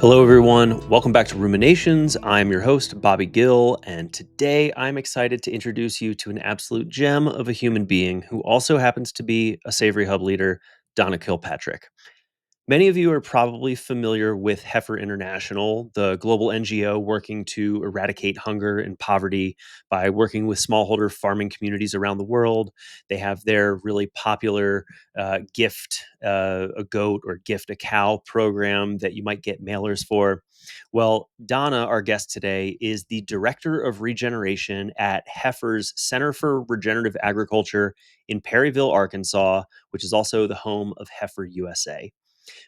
Hello, everyone. Welcome back to Ruminations. I'm your host, Bobby Gill, and today I'm excited to introduce you to an absolute gem of a human being who also happens to be a Savory Hub leader, Donna Kilpatrick. Many of you are probably familiar with Heifer International, the global NGO working to eradicate hunger and poverty by working with smallholder farming communities around the world. They have their really popular gift a goat or gift a cow program that you might get mailers for. Well, Donna, our guest today, is the Director of Regeneration at Heifer's Center for Regenerative Agriculture in Perryville, Arkansas, which is also the home of Heifer USA.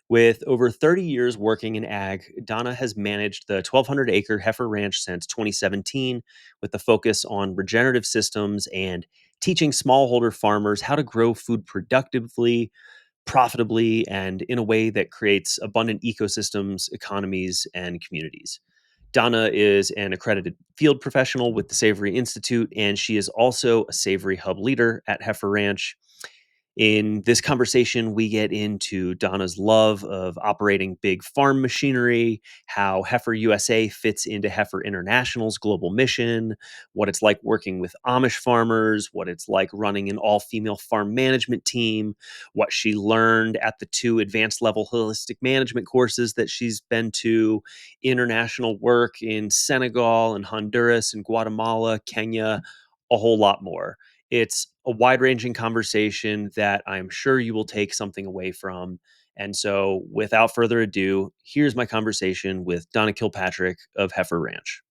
With over 30 years working in ag, Donna has managed the 1,200-acre Heifer Ranch since 2017 with a focus on regenerative systems and teaching smallholder farmers how to grow food productively, profitably, and in a way that creates abundant ecosystems, economies, and communities. Donna is an accredited field professional with the Savory Institute, and she is also a Savory Hub leader at Heifer Ranch. In this conversation, we get into Donna's love of operating big farm machinery, how Heifer USA fits into Heifer International's global mission, what it's like working with Amish farmers, what it's like running an all female farm management team, what she learned at the two advanced level holistic management courses that she's been to, international work in Senegal and Honduras and Guatemala, Kenya, a whole lot more. It's a wide ranging conversation that I'm sure you will take something away from. And so, without further ado, here's my conversation with Donna Kilpatrick of Heifer Ranch.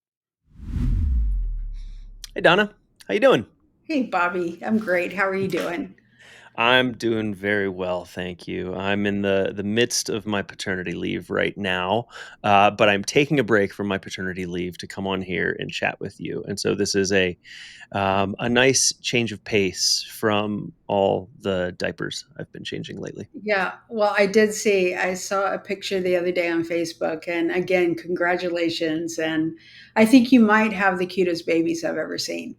Hey, Donna, how you doing? Hey, Bobby. I'm great. How are you doing? I'm doing very well, thank you. I'm in the midst of my paternity leave right now, but I'm taking a break from my paternity leave to come on here and chat with you. And so this is a nice change of pace from all the diapers I've been changing lately. Yeah, well, I saw a picture the other day on Facebook, and again, congratulations. And I think you might have the cutest babies I've ever seen.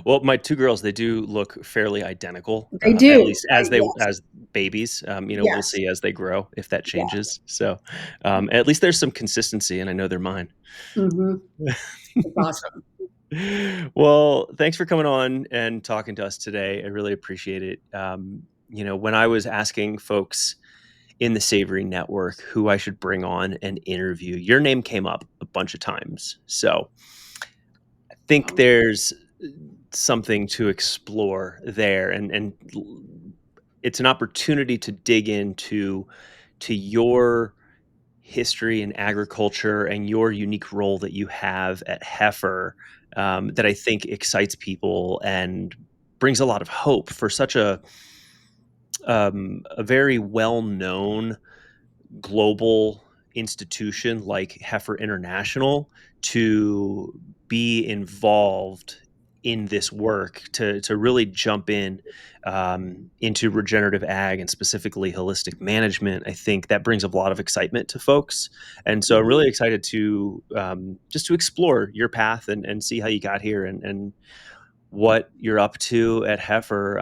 Well, my two girls, they do look fairly identical, They at do. least as they Yes, as babies. We'll yes, see as they grow if that yeah. changes. So, at least there's some consistency, and I know they're mine. Mm-hmm. It's awesome. Well, thanks for coming on and talking to us today. I really appreciate it. When I was asking folks in the Savory Network who I should bring on and interview, your name came up a bunch of times. So I think Um, there's something to explore there, and it's an opportunity to dig into your history in agriculture and your unique role that you have at Heifer, that I think excites people and brings a lot of hope for such a very well known global institution like Heifer International to be involved in this work to really jump in into regenerative ag and specifically holistic management. I think that brings a lot of excitement to folks, and so I'm mhm. really excited to just to explore your path and see how you got here and what you're up to at Heifer.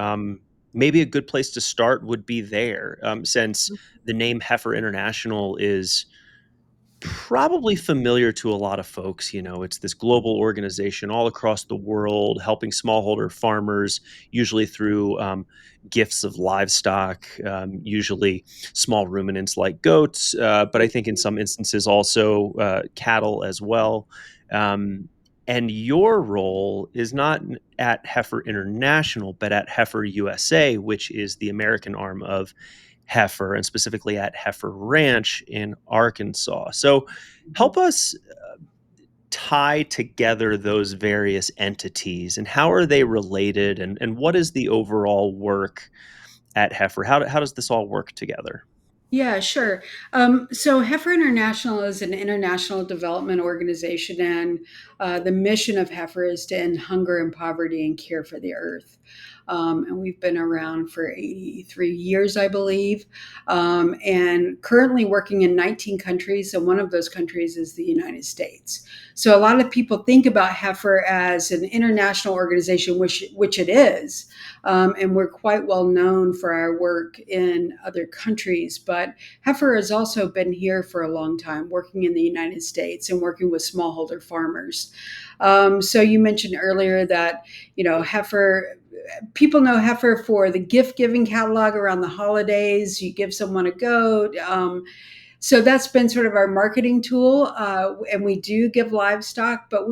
Maybe a good place to start would be there, since the name Heifer International is probably familiar to a lot of folks. It's this global organization all across the world helping smallholder farmers, usually through gifts of livestock, usually small ruminants like goats, but I think in some instances also cattle as well. And your role is not at Heifer International, but at Heifer USA, which is the American arm of Heifer, and specifically at Heifer Ranch in Arkansas. So help us tie together those various entities, and how are they related, and what is the overall work at Heifer? How does this all work together? Yeah, sure. So Heifer International is an international development organization, and the mission of Heifer is to end hunger and poverty and care for the earth. And we've been around for 83 years, I believe, and currently working in 19 countries. And one of those countries is the United States. So a lot of people think about Heifer as an international organization, which it is. And we're quite well known for our work in other countries. But Heifer has also been here for a long time, working in the United States and working with smallholder farmers. So you mentioned earlier that, Heifer, people know Heifer for the gift giving catalog around the holidays. You give someone a goat. So that's been sort of our marketing tool. And we do give livestock, but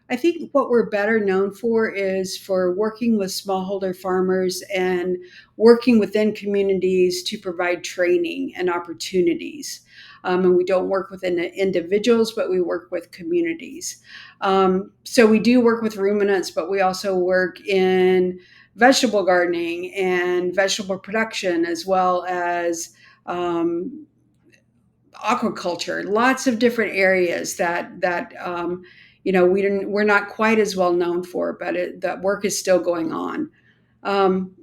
I think what we're better known for is for working with smallholder farmers and working within communities to provide training and opportunities. And we don't work within individuals, but we work with communities. So we do work with ruminants, but we also work in vegetable gardening and vegetable production, as well as aquaculture, lots of different areas we're not quite as well known for, but that work is still going on.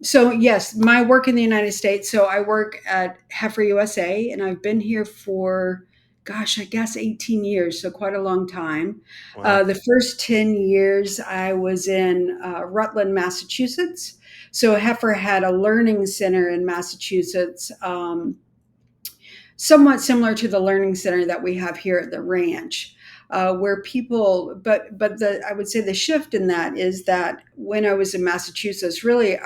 So yes, my work in the United States. So I work at Heifer USA, and I've been here for, gosh, I guess 18 years, so quite a long time. Wow. The first 10 years I was in Rutland, Massachusetts. So Heifer had a learning center in Massachusetts. Somewhat similar to the learning center that we have here at the ranch, where people, I would say the shift in that is that when I was in Massachusetts, really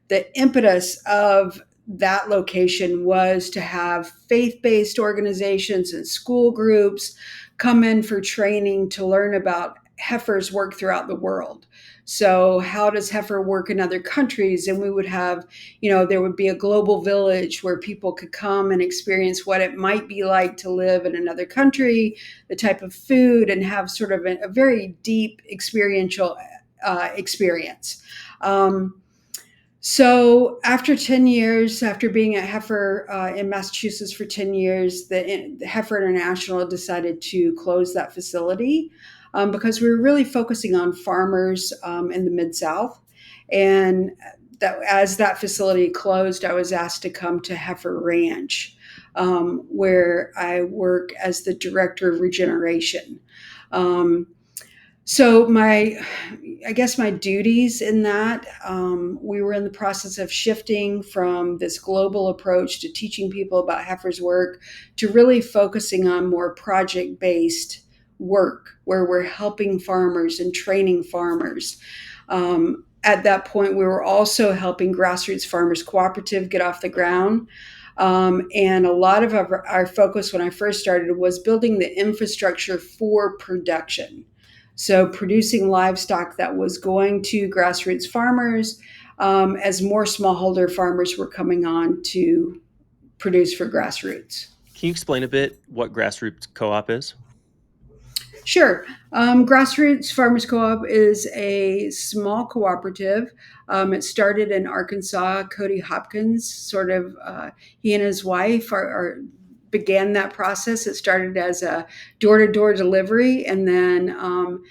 the impetus of that location was to have faith-based organizations and school groups come in for training to learn about Heifer's work throughout the world. So how does Heifer work in other countries? And we would have, there would be a global village where people could come and experience what it might be like to live in another country, the type of food, and have sort of a very deep experiential experience. So after 10 years, after being at Heifer in Massachusetts for 10 years, the Heifer International decided to close that facility because we were really focusing on farmers in the Mid-South. And as that facility closed, I was asked to come to Heifer Ranch, where I work as the Director of Regeneration. So I guess my duties in that, we were in the process of shifting from this global approach to teaching people about Heifer's work to really focusing on more project-based work where we're helping farmers and training farmers. At that point, we were also helping Grassroots Farmers Cooperative get off the ground. And a lot of our focus when I first started was building the infrastructure for production. So producing livestock that was going to grassroots farmers as more smallholder farmers were coming on to produce for grassroots. Can you explain a bit what Grassroots Co-op is? Sure. Grassroots Farmers Co-op is a small cooperative. It started in Arkansas. Cody Hopkins, he and his wife began that process. It started as a door-to-door delivery, and then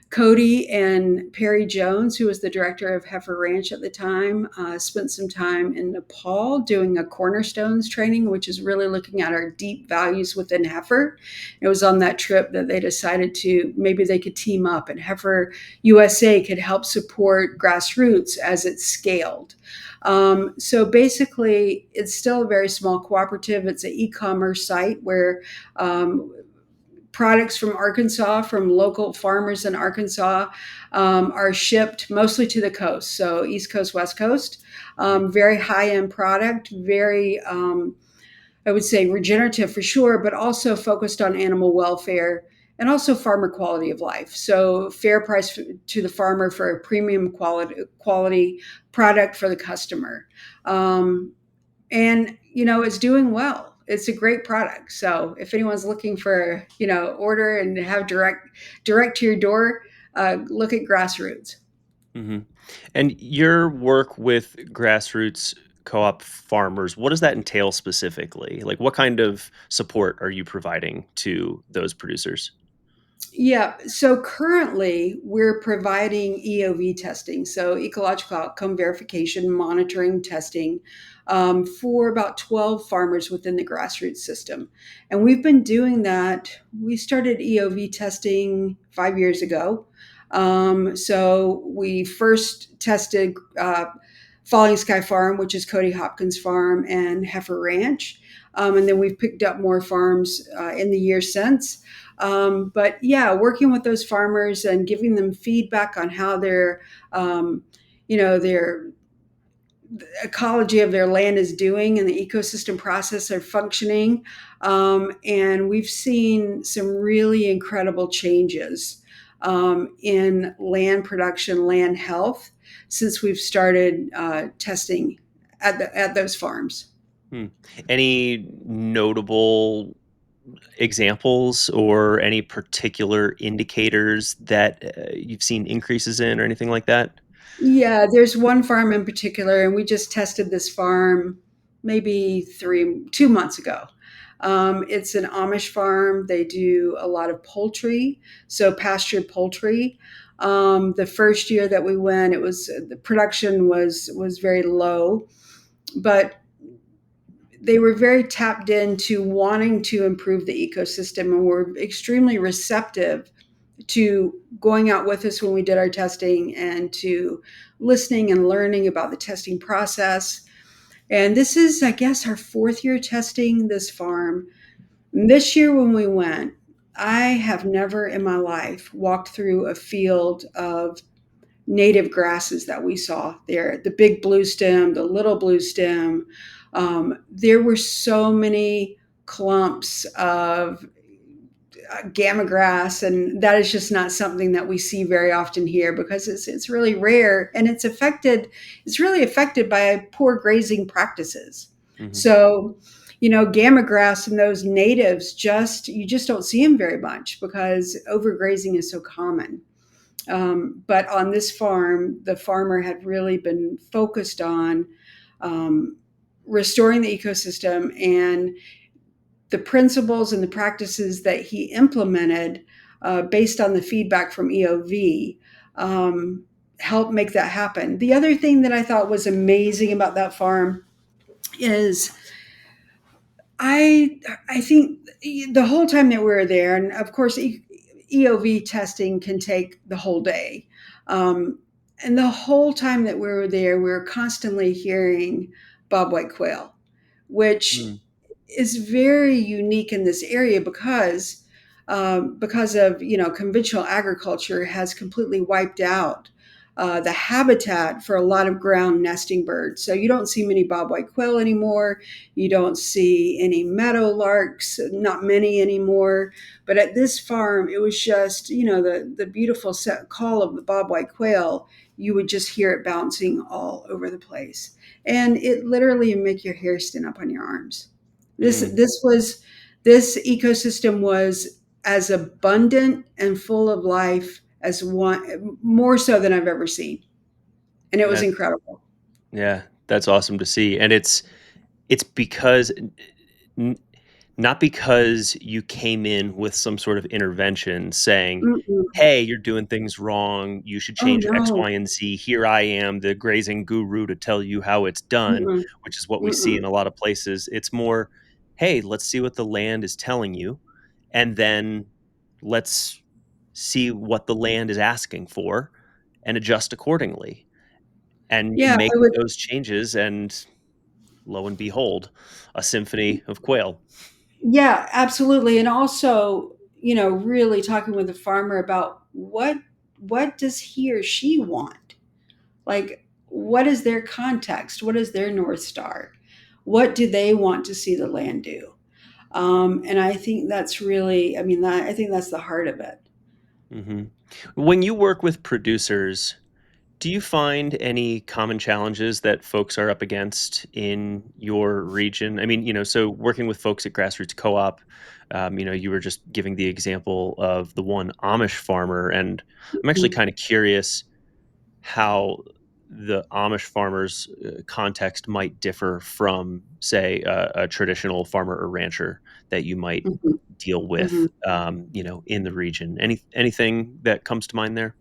Cody and Perry Jones, who was the director of Heifer Ranch at the time, spent some time in Nepal doing a cornerstones training, which is really looking at our deep values within Heifer. It was on that trip that they decided maybe they could team up, and Heifer USA could help support Grassroots as it scaled. So basically, it's still a very small cooperative. It's an e-commerce site where products from Arkansas, from local farmers in Arkansas, are shipped mostly to the coast. So East Coast, West Coast, very high-end product, very, I would say regenerative for sure, but also focused on animal welfare and also farmer quality of life. So fair price to the farmer for a premium quality product for the customer. And it's doing well. It's a great product. So if anyone's looking for order and have direct to your door, look at Grassroots. Hmm. And your work with Grassroots Co-op farmers, what does that entail specifically? Like, what kind of support are you providing to those producers? Yeah, so currently we're providing EOV testing, so ecological outcome verification monitoring testing, for about 12 farmers within the Grassroots system. And we've been doing that. We started EOV testing 5 years ago. So we first tested Falling Sky Farm, which is Cody Hopkins Farm, and Heifer Ranch. And then we've picked up more farms in the years since. But yeah, working with those farmers and giving them feedback on how um, their ecology of their land is doing and the ecosystem process are functioning. And we've seen some really incredible changes in land production, land health since we've started testing at those farms. Hmm. Any notable examples or any particular indicators that you've seen increases in or anything like that? Yeah, there's one farm in particular, and we just tested this farm maybe 2 months ago. It's an Amish farm. They do a lot of poultry, so pastured poultry. The first year that we went, it was the production was very low, but they were very tapped into wanting to improve the ecosystem and were extremely receptive to going out with us when we did our testing and to listening and learning about the testing process. And this is, I guess, our fourth year testing this farm. This year, when we went, I have never in my life walked through a field of native grasses that we saw there, the big blue stem, the little blue stem. There were so many clumps of gamma grass, and that is just not something that we see very often here because it's really rare, and it's really affected by poor grazing practices. Hmm. So gamma grass and those natives, you just don't see them very much because overgrazing is so common. But on this farm, the farmer had really been focused on um, restoring the ecosystem, and the principles and the practices that he implemented based on the feedback from EOV helped make that happen. The other thing that I thought was amazing about that farm is I think the whole time that we were there, and of course EOV testing can take the whole day. Um, and the whole time that we were there, we were constantly hearing bobwhite quail, which Mm. is very unique in this area because of conventional agriculture has completely wiped out the habitat for a lot of ground nesting birds. So you don't see many bobwhite quail anymore. You don't see any meadow larks, not many anymore. But at this farm, it was just the beautiful call of the bobwhite quail. You would just hear it bouncing all over the place, and it literally would make your hair stand up on your arms. This Mm. this was this ecosystem was as abundant and full of life as one more so than I've ever seen. And it was That incredible. Yeah, that's awesome to see, and it's because n not because you came in with some sort of intervention saying, Mm-mm. "Hey, you're doing things wrong. You should Oh change X, no. Y, and Z. Here I am, the grazing guru, to tell you how it's done," Mm-mm. which is what we see Mm-mm. in a lot of places. It's more, "Hey, let's see what the land is telling you, and then let's see what the land is asking for and adjust accordingly." And you Yeah, make I would. those changes, and lo and behold, a symphony of quail. Yeah, absolutely. And also, really talking with the farmer about what does he or she want? Like, what is their context? What is their North Star? What do they want to see the land do? And I think that's really, I think that's the heart of it. Mhm. When you work with producers, do you find any common challenges that folks are up against in your region? I mean, so working with folks at Grassroots Co-op, you were just giving the example of the one Amish farmer, and I'm actually Mm. kind of curious how. the Amish farmers' context might differ from, say, a traditional farmer or rancher that you might Mhm, deal with, mhm. in the region. Anything that comes to mind there?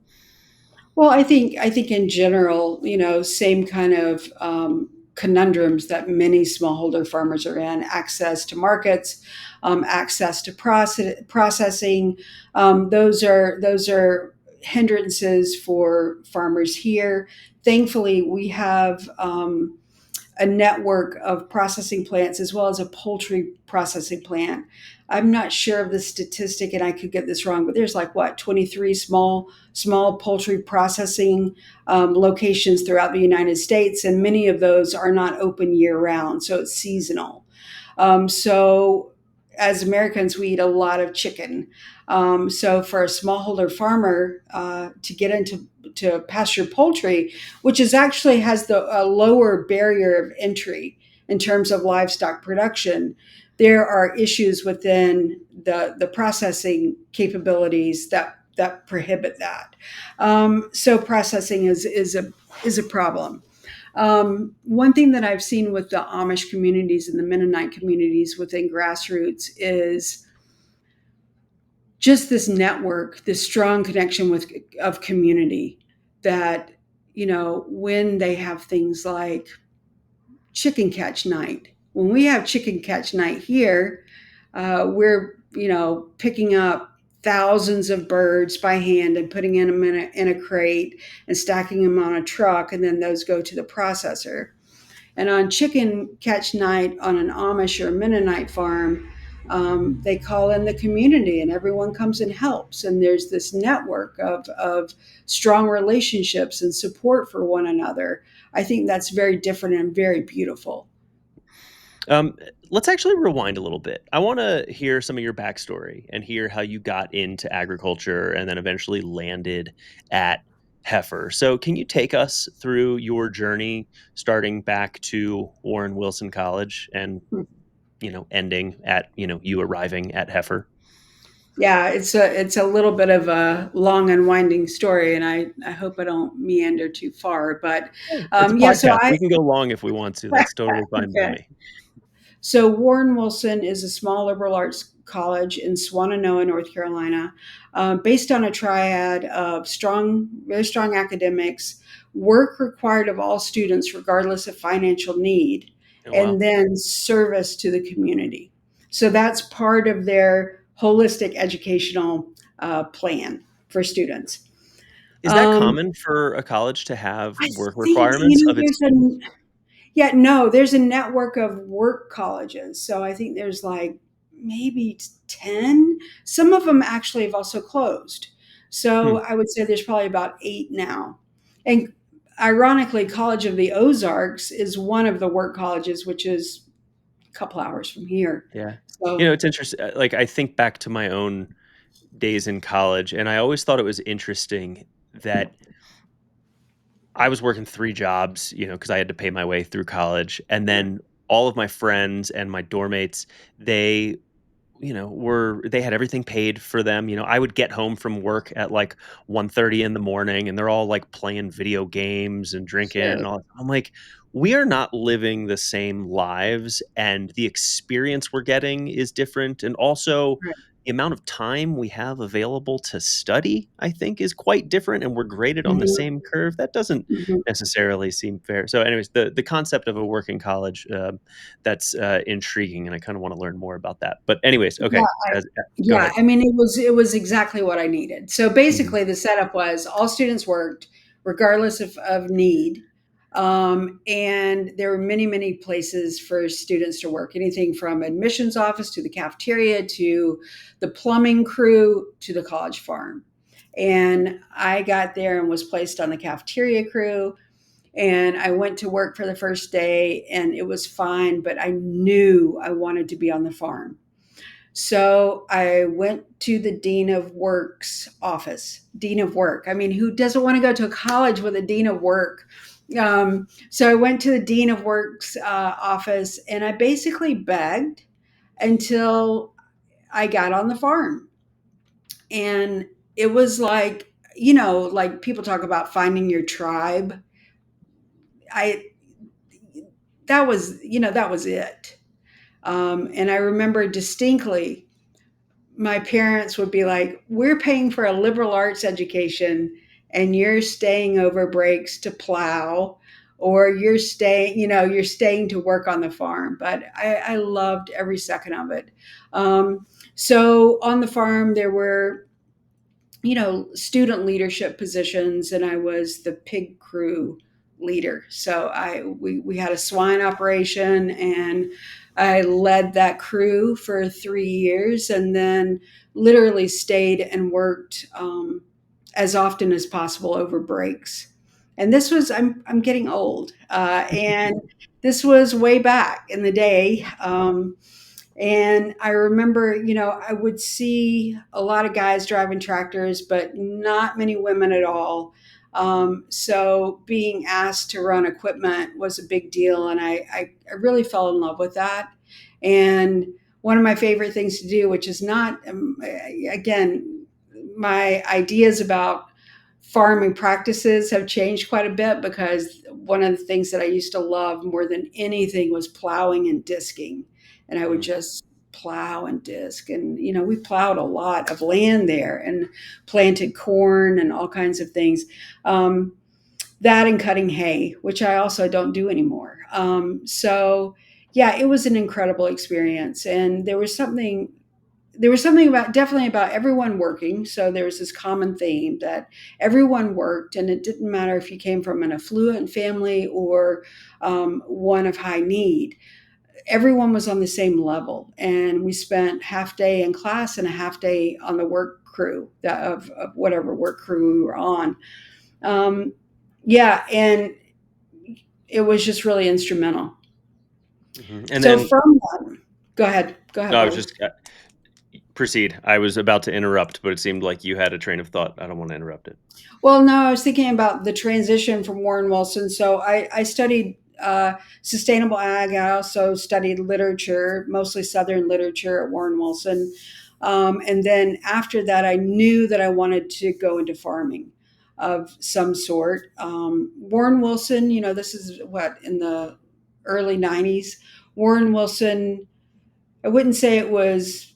Well, I think in general, same kind of conundrums that many smallholder farmers are in: access to markets, access to processing. Those are hindrances for farmers here. Thankfully, we have a network of processing plants as well as a poultry processing plant. I'm not sure of the statistic, and I could get this wrong, but there's like what, 23 small poultry processing locations throughout the United States, and many of those are not open year round, so it's seasonal. So as Americans, we eat a lot of chicken. So for a smallholder farmer to get into to pasture poultry, which is actually has the a lower barrier of entry in terms of livestock production, there are issues within the processing capabilities that prohibit that. So processing is a problem. One thing that I've seen with the Amish communities and the Mennonite communities within Grassroots is just this network, this strong connection with of community that when they have things like chicken catch night. When we have chicken catch night here, we're picking up thousands of birds by hand and putting them in a crate and stacking them on a truck, and then those go to the processor. And on chicken catch night on an Amish or Mennonite farm, they call in the community and everyone comes and helps. And there's this network of strong relationships and support for one another. I think that's very different and very beautiful. Um, let's actually rewind a little bit. I want to hear some of your backstory and hear how you got into agriculture and then eventually landed at Heifer. So, can you take us through your journey starting back to Warren Wilson College and ending at you arriving at Heifer? Yeah, it's a little bit of a long and winding story, and I hope I don't meander too far. But Oh, it's a yeah, so podcast. I We can go long if we want to. That's totally fine by okay. me. So Warren Wilson is a small liberal arts college in Swannanoa, North Carolina, based on a triad of very strong academics, work required of all students regardless of financial need, Oh and wow. then service to the community. So that's part of their holistic educational plan for students. Is that Um, common for a college to have I work think requirements of its there's students? yeah, no, there's a network of work colleges. So I think there's like maybe 10. Some of them actually have also closed. Hmm. So I would say there's probably about 8 now. And ironically, College of the Ozarks is one of the work colleges, which is a couple hours from here. Yeah. So, It's interesting. Like I think back to my own days in college, and I always thought it was interesting that I was working 3 jobs, because I had to pay my way through college, and yeah, then all of my friends and my dorm mates, they they had everything paid for them. I would get home from work at like 1:30 in the morning and they're all like playing video games and drinking and sure. all. I'm like, we are not living the same lives and the experience we're getting is different. And also Right. the amount of time we have available to study, I think, is quite different. And we're graded on the Mhm, same curve. That doesn't mhm. necessarily seem fair. So, anyways, the concept of a working college, that's intriguing, and I kind of want to learn more about that. But anyways, Yeah, okay, I go yeah, ahead. I mean, it was exactly what I needed. So Mhm. basically, the setup was all students worked regardless of need, and there were many, many places for students to work. Anything from admissions office to the cafeteria to the plumbing crew to the college farm. And I got there and was placed on the cafeteria crew. And I went to work for the first day, and it was fine, but I knew I wanted to be on the farm. So I went to the Dean of Work's office. Dean of Work. I mean, who doesn't want to go to a college with a Dean of Work? So I went to the Dean of Work's office and I basically begged until I got on the farm. And it was like, like people talk about finding your tribe. I that was it. And I remember distinctly my parents would be like, "We're paying for a liberal arts education, and you're staying over breaks to plow, or you're staying to work on the farm." But I loved every second of it. So on the farm, there were student leadership positions, and I was the pig crew leader. So we had a swine operation, and I led that crew for 3 years, and then literally stayed and worked as often as possible over breaks. And this was I'm getting old, and this was way back in the day. And I remember, I would see a lot of guys driving tractors, but not many women at all. So being asked to run equipment was a big deal. And I really fell in love with that. And one of my favorite things to do, which is not, again, my ideas about farming practices have changed quite a bit, because one of the things that I used to love more than anything was plowing and disking. And I would Mm, just plow and disc. And, we plowed a lot of land there and planted corn and all kinds of things. Um, that and cutting hay, which I also don't do anymore. So, yeah, it was an incredible experience. And there was something about definitely about everyone working. So there was this common theme that everyone worked, and it didn't matter if you came from an affluent family or one of high need. Everyone was on the same level, and we spent half day in class and a half day on the work crew of whatever work crew we were on. Um, yeah, and it was just really instrumental. mhm. And So then from that, go ahead, no, I was Bobby. just proceed. I was about to interrupt, but it seemed like you had a train of thought. I don't want to interrupt it. Well, no, I was thinking about the transition from Warren Wilson. So I studied sustainable ag. I also studied literature, mostly Southern literature at Warren Wilson. And then after that, I knew that I wanted to go into farming of some sort. Warren Wilson, this is what, in the early 90s. Warren Wilson, I wouldn't say it was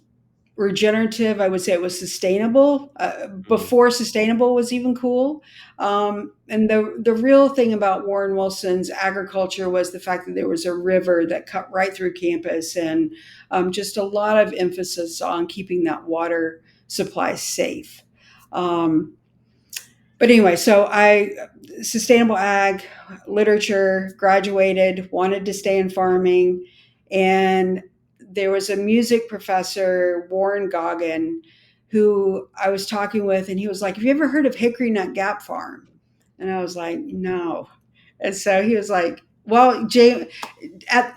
regenerative. I would say it was sustainable Mhm. before sustainable was even cool. And the real thing about Warren Wilson's agriculture was the fact that there was a river that cut right through campus, and just a lot of emphasis on keeping that water supply safe. Um, but anyway, so I sustainable ag literature, graduated, wanted to stay in farming, and there was a music professor, Warren Goggin, who I was talking with, and he was like, "Have you ever heard of Hickory Nut Gap Farm?" And I was like, "No." And so he was like, "Well, at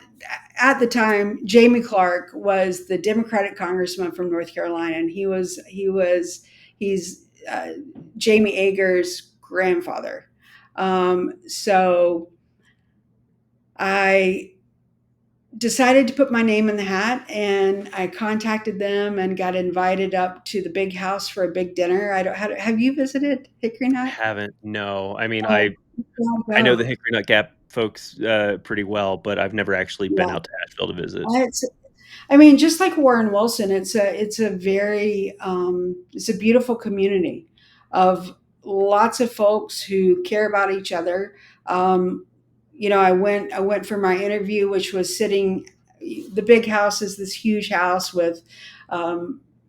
at the time, Jamie Clark was the Democratic congressman from North Carolina, and he's Jamie Ager's grandfather. So I decided to put my name in the hat, and I contacted them and got invited up to the big house for a big dinner. I don't have you visited Hickory Nut? Haven't. No. I mean, Oh, I know the go. Hickory Nut Gap folks pretty well, but I've never actually been Yeah. out to Asheville to visit. It's I mean, just like Warren Wilson, it's a beautiful community of lots of folks who care about each other. Um, I went for my interview, which was sitting. The big house is this huge house with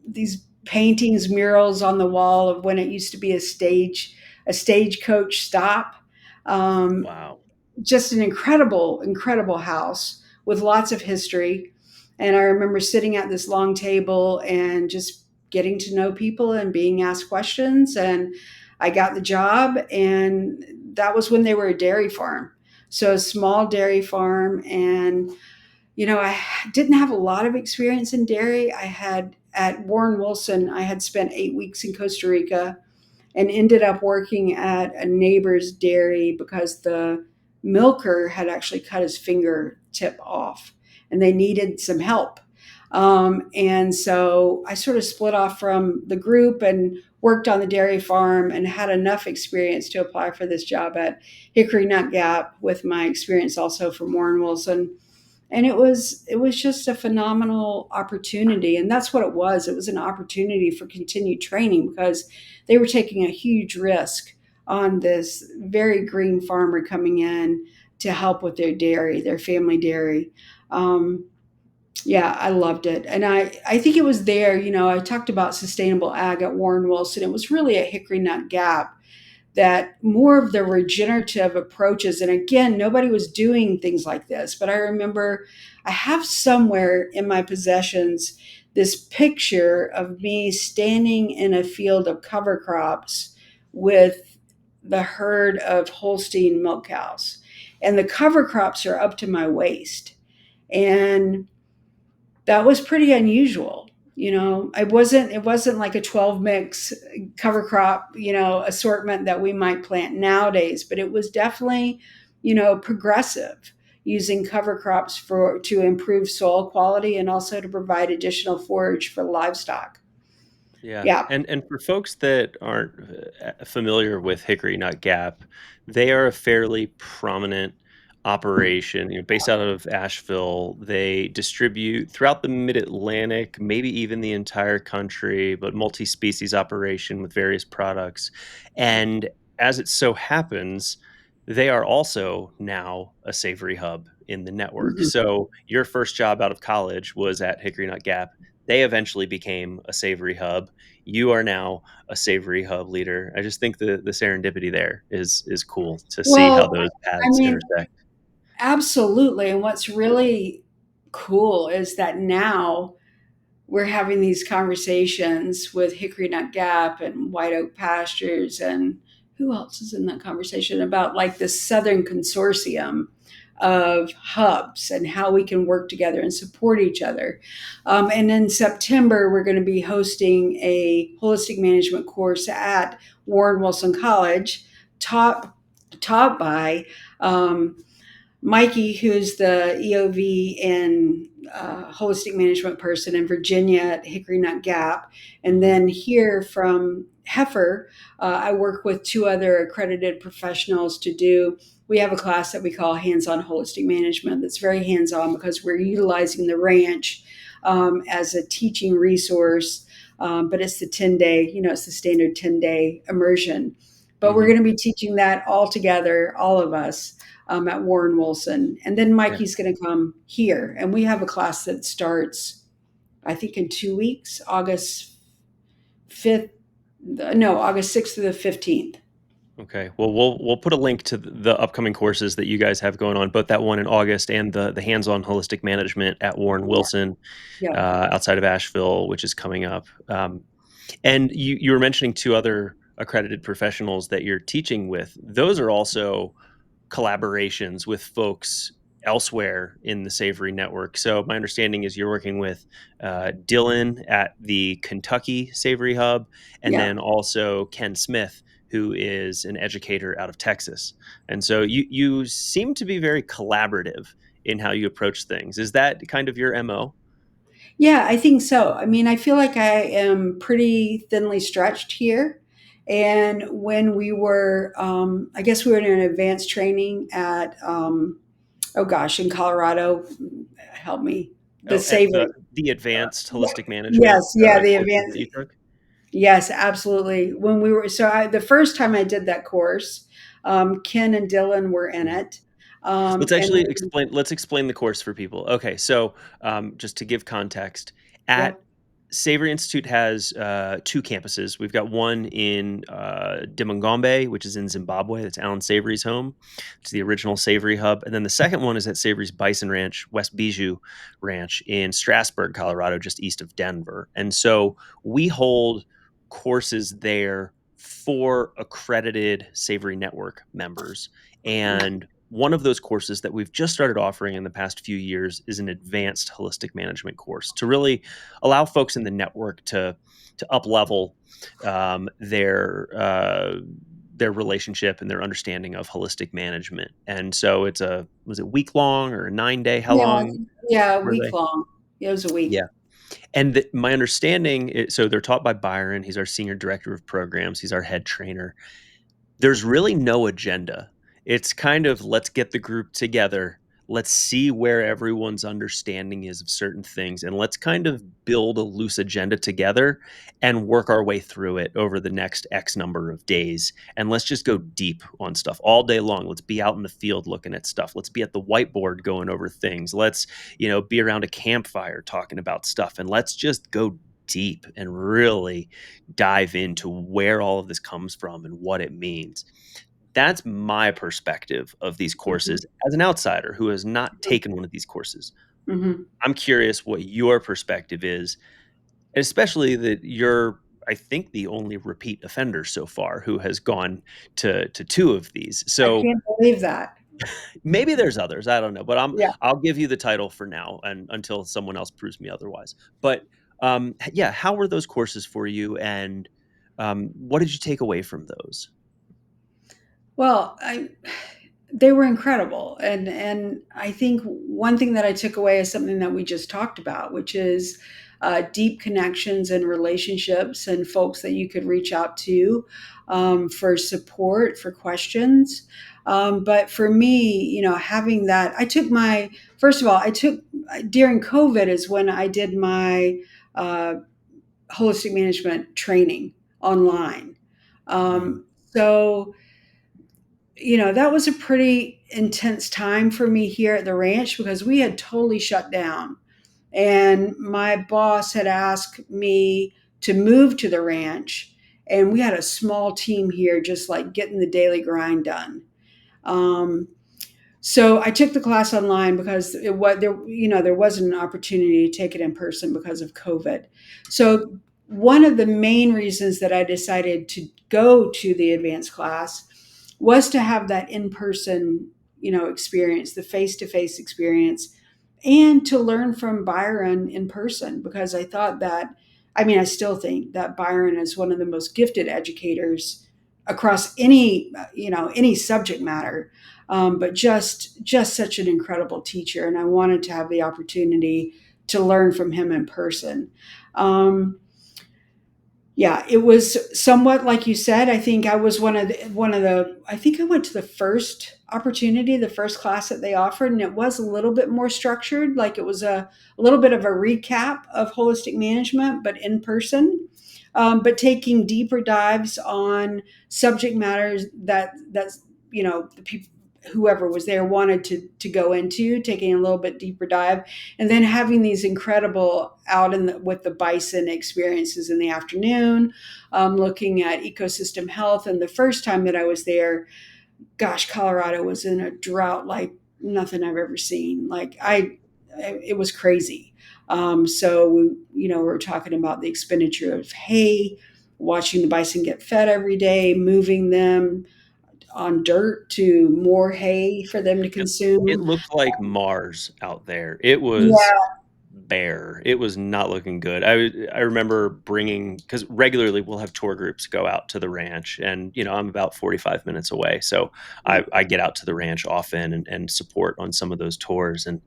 these paintings, murals on the wall of when it used to be a stagecoach stop. Um, Wow. just an incredible, incredible house with lots of history. And I remember sitting at this long table and just getting to know people and being asked questions. And I got the job, and that was when they were a dairy farm. So a small dairy farm. And, I didn't have a lot of experience in dairy. I had at Warren Wilson, I had spent 8 weeks in Costa Rica and ended up working at a neighbor's dairy because the milker had actually cut his fingertip off, and they needed some help. And so I sort of split off from the group and worked on the dairy farm and had enough experience to apply for this job at Hickory Nut Gap with my experience also from Warren Wilson. And it was just a phenomenal opportunity, and that's what it was an opportunity for continued training because they were taking a huge risk on this very green farmer coming in to help with their dairy, their family dairy. um, yeah, I loved it. And I think it was there, I talked about sustainable ag at Warren Wilson. It was really at Hickory Nut Gap that more of the regenerative approaches, and again, nobody was doing things like this, but I remember I have somewhere in my possessions this picture of me standing in a field of cover crops with the herd of Holstein milk cows. And the cover crops are up to my waist. And that was pretty unusual. It wasn't like a 12 mix cover crop, assortment that we might plant nowadays, but it was definitely, progressive, using cover crops for to improve soil quality and also to provide additional forage for livestock. Yeah, Yeah. and for folks that aren't familiar with Hickory Nut Gap, they are a fairly prominent operation, based out of Asheville. They distribute throughout the Mid-Atlantic, maybe even the entire country, but multi-species operation with various products. And as it so happens, they are also now a Savory Hub in the network. Mhm. So your first job out of college was at Hickory Nut Gap. They eventually became a Savory Hub. You are now a Savory Hub leader. I just think the serendipity there is cool to see how Well, those I paths mean, intersect. absolutely. And what's really cool is that now we're having these conversations with Hickory Nut Gap and White Oak Pastures, and who else is in that conversation about like the Southern Consortium of hubs and how we can work together and support each other. And in September, we're going to be hosting a holistic management course at Warren Wilson College, taught taught by Mikey, who's the EOV and holistic management person in Virginia at Hickory Nut Gap. And Mhm. then here from Heifer, I work with two other accredited professionals to do. We have a class that we call Hands on Holistic Management that's very hands on because we're utilizing the ranch as a teaching resource. But it's the 10-day, it's the standard 10-day immersion. But we're Mhm. going to be teaching that all together, all of us, at Warren Wilson. And then Yeah. Mikey's going to come here. And we have a class that starts, I think, in 2 weeks, August 5th. No, August 6th to the 15th. Okay. Well, we'll put a link to the upcoming courses that you guys have going on, both that one in August and the hands-on holistic management at Warren Yeah. Wilson Yeah. outside of Asheville, which is coming up. And you were mentioning two other accredited professionals that you're teaching with. Those are also collaborations with folks elsewhere in the Savory network. So my understanding is you're working with Dylan at the Kentucky Savory Hub, and Yeah. then also Ken Smith, who is an educator out of Texas. And so you seem to be very collaborative in how you approach things. Is that kind of your MO? Yeah, I think so. I mean, I feel like I am pretty thinly stretched here. And when we were, I guess we were in an advanced training at, oh gosh, in Colorado, help me, the Oh, at Savory. the advanced Yeah. holistic management Yes, yeah, the courses advanced. that you took. Yes, absolutely. When we were, the first time I did that course, Ken and Dylan were in Mhm. it. Let's And actually then, explain the course for people. Okay, so just to give context, yeah, at Savory Institute has two campuses. We've got one in Dimongombe, which is in Zimbabwe. That's Alan Savory's home. It's the original Savory hub. And then the second one is at Savory's Bison Ranch, West Bijou Ranch in Strasburg, Colorado, just east of Denver. And so we hold courses there for accredited Savory Network members. And one of those courses that we've just started offering in the past few years is an advanced holistic management course to really allow folks in the network to up level their relationship and their understanding of holistic management. And so it's a was it week long or a 9 day? How yeah, long yeah, were week they? long. It was a week. Yeah. And my understanding is, so they're taught by Byron. He's our senior director of programs. He's our head trainer. There's really no agenda. It's kind of, let's get the group together. Let's see where everyone's understanding is of certain things, and let's kind of build a loose agenda together and work our way through it over the next X number of days. And let's just go deep on stuff all day long. Let's be out in the field looking at stuff. Let's be at the whiteboard going over things. Let's, be around a campfire talking about stuff. And let's just go deep and really dive into where all of this comes from and what it means. That's my perspective of these Mhm. courses as an outsider who has not taken one of these courses. Mhm. I'm curious what your perspective is, especially that you're, I think, the only repeat offender so far who has gone to two of these. I So can't believe that. maybe there's others, I don't know, but Yeah. I'll give you the title for now and until someone else proves me otherwise. But yeah, how were those courses for you, and what did you take away from those? Well, they were incredible, and I think one thing that I took away is something that we just talked about, which is deep connections and relationships and folks that you could reach out to for support, for questions. But for me, having that, I took my first of all, I took during COVID is when I did my uh, holistic management training online. Mhm. So that was a pretty intense time for me here at the ranch because we had totally shut down. And my boss had asked me to move to the ranch. And we had a small team here, just like getting the daily grind done. Um, so I took the class online because there wasn't an opportunity to take it in person because of COVID. So one of the main reasons that I decided to go to the advanced class was to have that in person, experience, the face to face experience, and to learn from Byron in person because I thought that, I mean, I still think that Byron is one of the most gifted educators across any subject matter, but just such an incredible teacher, and I wanted to have the opportunity to learn from him in person. Um, yeah, it was somewhat like you said. I think I was one of the. I think I went to the first opportunity, the first class that they offered, and it was a little bit more structured. Like it was a little bit of a recap of holistic management, but in person. But taking deeper dives on subject matters that's the people whoever was there wanted to go into, taking a little bit deeper dive, and then having these incredible out with the bison experiences in the afternoon, looking at ecosystem health. And the first time that I was there, gosh, Colorado was in a drought like nothing I've ever seen. It was crazy. So we're talking about the expenditure of hay, watching the bison get fed every day, moving them on dirt to more hay for them to It it consume. looked like Mars out there. It was Yeah, bare. It was not looking good. I remember bringing, because regularly we'll have tour groups go out to the ranch, and I'm about 45 minutes away, so yeah, I get out to the ranch often and support on some of those tours. And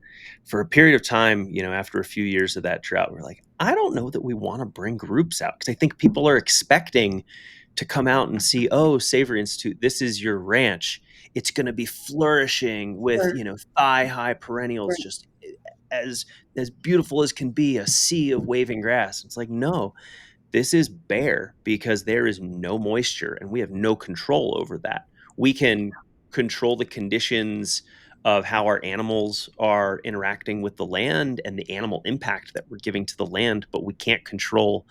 for a period of time, after a few years of that drought, we're like, I don't know that we want to bring groups out because I think people are expecting to come out and see, oh, Savory Institute, this is your ranch. It's going to be flourishing with, sure, thigh high perennials, right, just as as beautiful as can be, a sea of waving grass. It's like, no, this is bare because there is no moisture and we have no control over that. We can control the conditions of how our animals are interacting with the land and the animal impact that we're giving to the land, but we can't control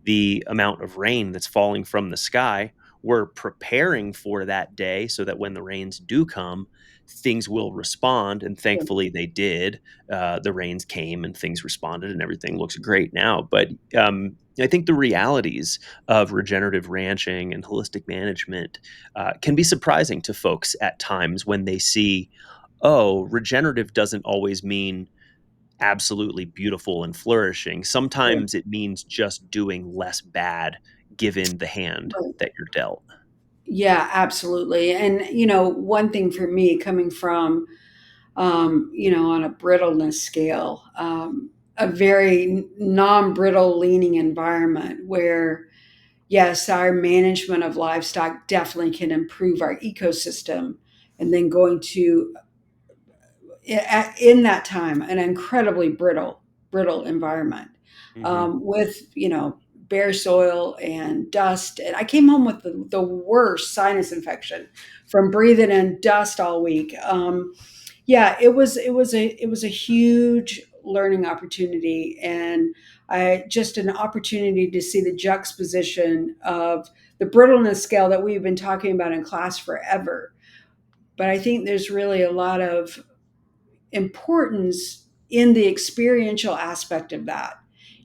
the amount of rain that's falling from the sky. We're preparing for that day so that when the rains do come, things will respond. And sure. thankfully, they did. The rains came and things responded, and everything looks great now. But I think the realities of regenerative ranching and holistic management can be surprising to folks at times when they see, oh, regenerative doesn't always mean absolutely beautiful and flourishing. Sure. Sometimes it means just doing less bad given the hand Right. that you're dealt. Yeah, absolutely. And one thing for me coming from on a brittleness scale. a very non-brittle leaning environment where, yes, our management of livestock definitely can improve our ecosystem, and then going to, in that time, an incredibly brittle environment, Hmm. with, bare soil and dust. And I came home with the worst sinus infection from breathing in dust all week. Yeah, it was a huge learning opportunity, and I just an opportunity to see the juxtaposition of the brittleness scale that we've been talking about in class forever. But I think there's really a lot of importance in the experiential aspect of that.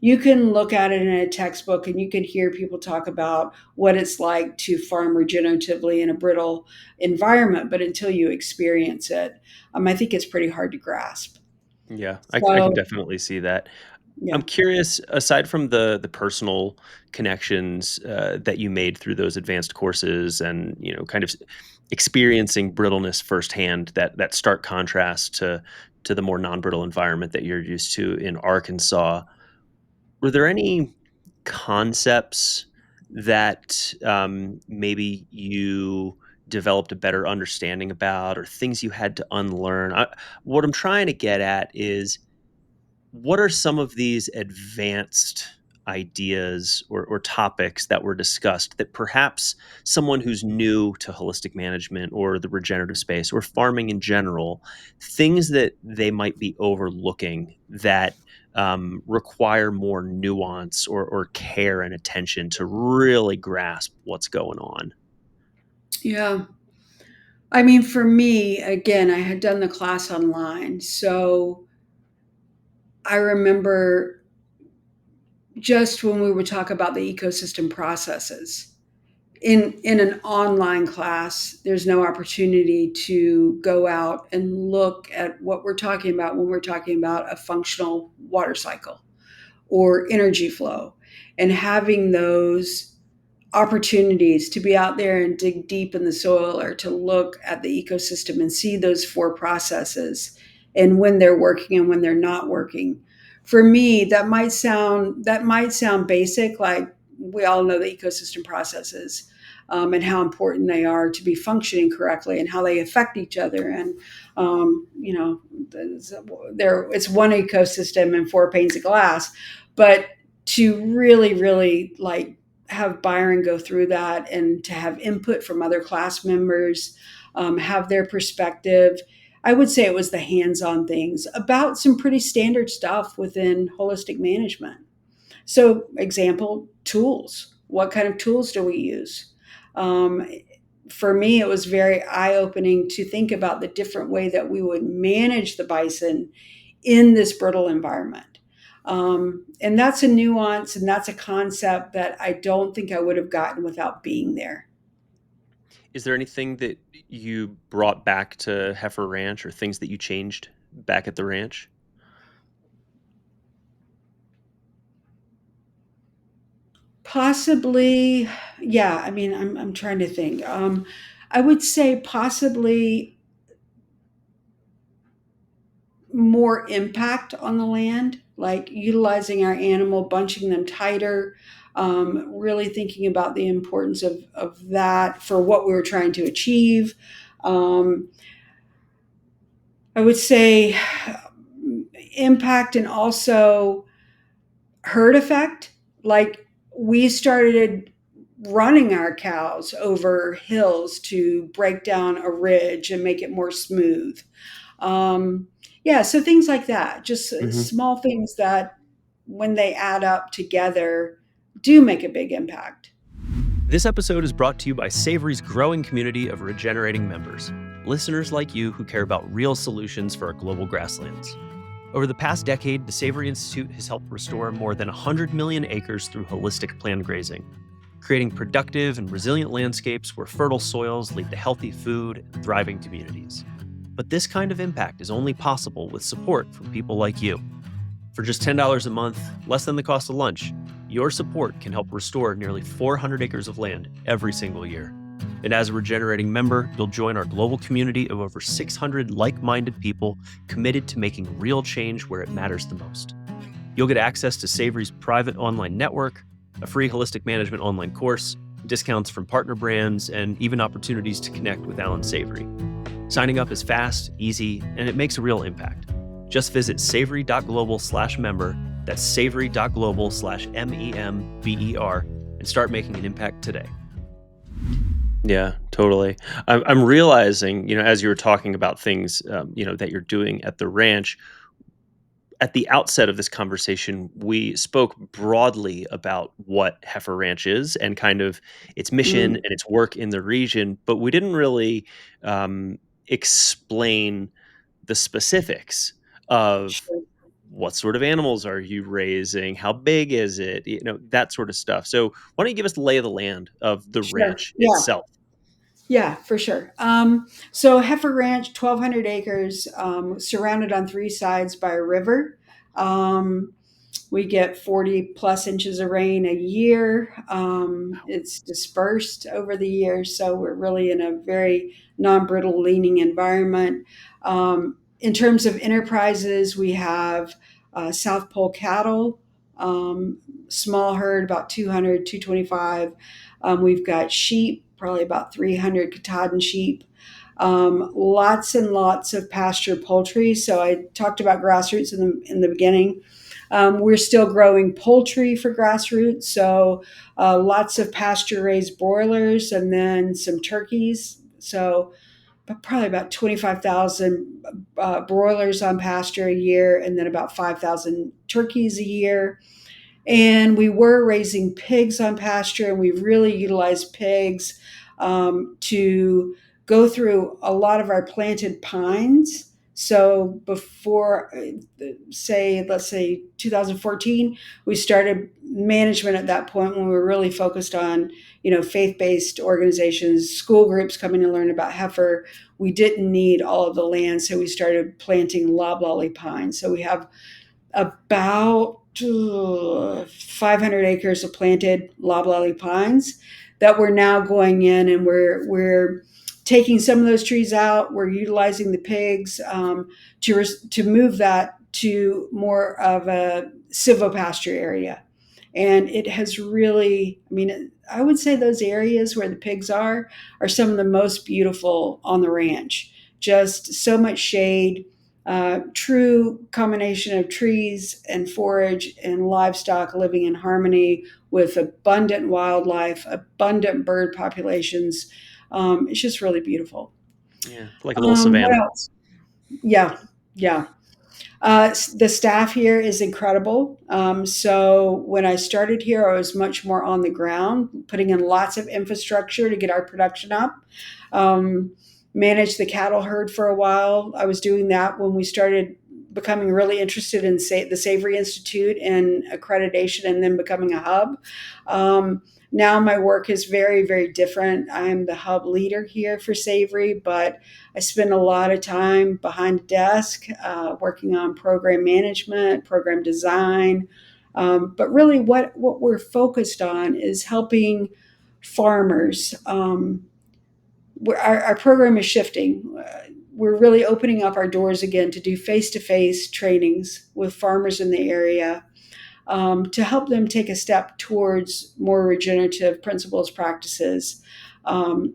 You can look at it in a textbook and you can hear people talk about what it's like to farm regeneratively in a brittle environment, but until you experience it, I think it's pretty hard to grasp. Yeah, I can So, definitely see that. I'm yeah. curious, aside from the personal connections that you made through those advanced courses, and kind of experiencing brittleness firsthand, that stark contrast to the more non-brittle environment that you're used to in Arkansas. Were there any concepts that maybe you developed a better understanding about, or things you had to unlearn? What I'm trying to get at is, what are some of these advanced ideas or topics that were discussed that perhaps someone who's new to holistic management or the regenerative space or farming in general, things that they might be overlooking that require more nuance or care and attention to really grasp what's going on? Yeah. I mean, for me, again, I had done the class online. So I remember just when we would talk about the ecosystem processes. In an online class, there's no opportunity to go out and look at what we're talking about when we're talking about a functional water cycle or energy flow, and having those opportunities to be out there and dig deep in the soil, or to look at the ecosystem and see those four processes and when they're working and when they're not working. For me, that might sound basic, like we all know the ecosystem processes, and how important they are to be functioning correctly and how they affect each other. And it's one ecosystem and four panes of glass. But to really, really like have Byron go through that, and to have input from other class members, have their perspective. I would say it was the hands on things about some pretty standard stuff within holistic management. So, example, tools. What kind of tools do we use? Um, for me, it was very eye opening to think about the different way that we would manage the bison in this brittle environment. And that's a nuance, and that's a concept that I don't think I would have gotten without being there. Is there anything that you brought back to Heifer Ranch, or things that you changed back at the ranch? Possibly, yeah. I mean, I'm trying to think. I would say possibly more impact on the land, like utilizing our animal, bunching them tighter, really thinking about the importance of that for what we were trying to achieve. Um, I would say impact, and also herd effect. Like, we started running our cows over hills to break down a ridge and make it more smooth. Um, yeah, so things like that, just Mhm. small things that, when they add up together, do make a big impact. This episode is brought to you by Savory's growing community of regenerating members, listeners like you who care about real solutions for our global grasslands. Over the past decade, the Savory Institute has helped restore more than 100 million acres through holistic planned grazing, creating productive and resilient landscapes where fertile soils lead to healthy food and thriving communities. But this kind of impact is only possible with support from people like you. For just $10 a month, less than the cost of lunch, your support can help restore nearly 400 acres of land every single year. And as a regenerating member, you'll join our global community of over 600 like minded people committed to making real change where it matters the most. You'll get access to Savory's private online network, a free holistic management online course, discounts from partner brands, and even opportunities to connect with Alan Savory. Signing up is fast, easy, and it makes a real impact. Just visit savory.global/member, that's savory.global/member, and start making an impact today. Yeah, totally. I'm realizing, as you were talking about things, that you're doing at the ranch, at the outset of this conversation, we spoke broadly about what Heifer Ranch is and kind of its mission Mm, and its work in the region, but we didn't really explain the specifics of sure. what sort of animals are you raising, how big is it, that sort of stuff. So, why don't you give us the lay of the land of the Sure. ranch Yeah. itself? Yeah, for sure. So Heifer Ranch, 1,200 acres, surrounded on three sides by a river. Um, we get 40 plus inches of rain a year. It's dispersed over the years, so we're really in a very non-brittle leaning environment. In terms of enterprises, we have South Pole cattle, um, small herd, about 200, 225. We've got sheep, probably about 300 Katahdin sheep. Lots and lots of pasture poultry. So I talked about Grassroots in the beginning. We're still growing poultry for Grassroots, so lots of pasture raised broilers and then some turkeys. So probably about 25,000 broilers on pasture a year, and then about 5,000 turkeys a year. And we were raising pigs on pasture, and we really utilized pigs to go through a lot of our planted pines. So before, let's say 2014, we started management at that point when we were really focused on, faith-based organizations, school groups coming to learn about heifer. We didn't need all of the land, so we started planting loblolly pines. So we have about 500 acres of planted loblolly pines that we're now going in, and we're taking some of those trees out. We're utilizing the pigs to move that to more of a silvopasture area. And it has really, I mean, I would say those areas where the pigs are some of the most beautiful on the ranch. Just so much shade, true combination of trees and forage and livestock living in harmony with abundant wildlife, abundant bird populations. It's just really beautiful. Yeah, like a little What savannah. else? Yeah, yeah. The staff here is incredible. So when I started here, I was much more on the ground, putting in lots of infrastructure to get our production up. Um, Managed the cattle herd for a while. I was doing that when we started becoming really interested in the Savory Institute and accreditation, and then becoming a hub. Now my work is very, very different. I'm the hub leader here for Savory, but I spend a lot of time behind a desk working on program management, program design. But really, what we're focused on is helping farmers. Our program is shifting. We're really opening up our doors again to do face to face trainings with farmers in the area to help them take a step towards more regenerative principles, practices.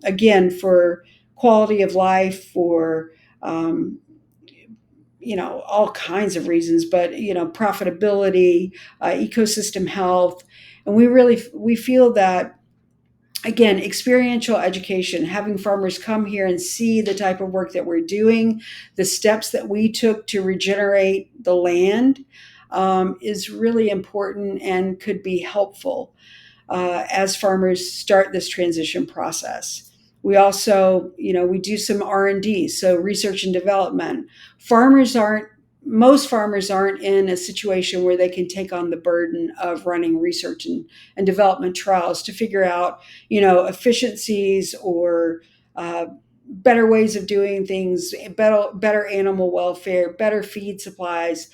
Again, for quality of life, for um, all kinds of reasons, but profitability, ecosystem health, and we feel that, again, experiential education, having farmers come here and see the type of work that we're doing, the steps that we took to regenerate the land, is really important and could be helpful as farmers start this transition process. We also, we do some R&D, so research and development. Farmers aren't Most farmers aren't in a situation where they can take on the burden of running research and development trials to figure out, efficiencies or better ways of doing things, better animal welfare, better feed supplies.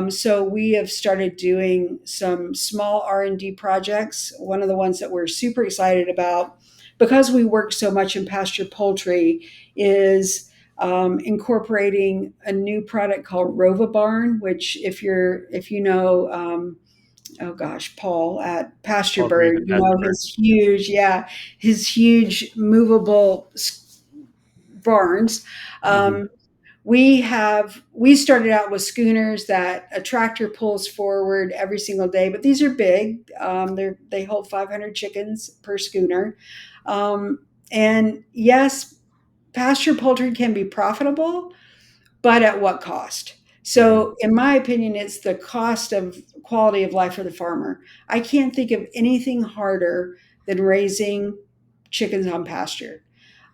So we have started doing some small R&D projects. One of the ones that we're super excited about, because we work so much in pasture poultry, is incorporating a new product called Rova Barn, which if you know, oh gosh, Paul at Pasture Paul Grieve Bird, at you know, Pasture Bird. his huge, yeah, his huge movable barns. Mhm. Um, we started out with schooners that a tractor pulls forward every single day, but these are big. They hold 500 chickens per schooner. Um, and yes, pasture poultry can be profitable, but at what cost? Mhm. So, in my opinion, it's the cost of quality of life for the farmer. I can't think of anything harder than raising chickens on pasture.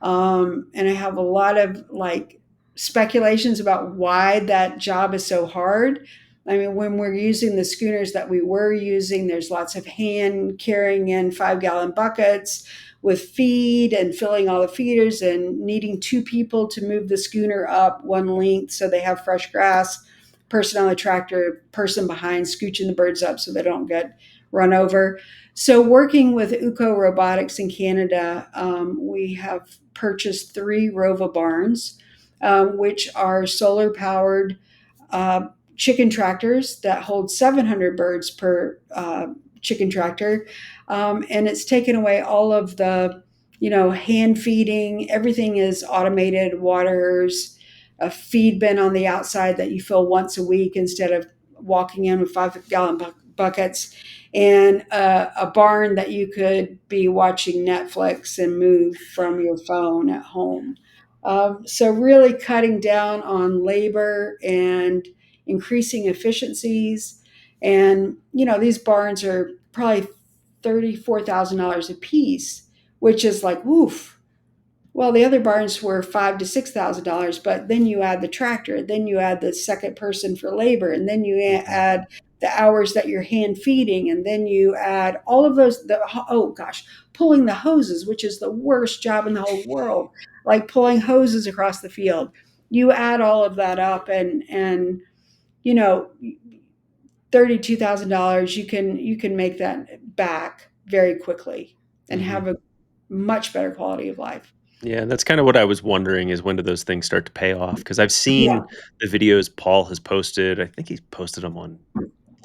And I have a lot of like speculations about why that job is so hard. I mean, when we're using the schooners that we were using, there's lots of hand carrying in 5 gallon buckets with feed and filling all the feeders and needing two people to move the schooner up one length so they have fresh grass, person on the tractor, person behind scooching the birds up so they don't get run over. So, working with UCO Robotics in Canada, we have purchased 3 Rova barns, which are solar powered chicken tractors that hold 700 birds per chicken tractor. And it's taken away all of the, hand feeding. Everything is automated, waters, a feed bin on the outside that you fill once a week instead of walking in with 5 gallon buckets, and a barn that you could be watching Netflix and move from your phone at home. So, really cutting down on labor and increasing efficiencies. And, these barns are probably $34,000 a piece, which is like, woof. Well, the other barns were $5,000 to $6,000, but then you add the tractor, then you add the second person for labor, and then you Mhm. add the hours that you're hand feeding, and then you add all of those. Oh gosh, pulling the hoses, which is the worst job in the whole world, like pulling hoses across the field. You add all of that up, and you know, $32,000, you can make that back very quickly and Mhm. have a much better quality of life. Yeah, that's kinda what I was wondering is when do those things start to pay off? Because 'Cause I've Yeah, seen the videos Paul has posted. I think he's posted them on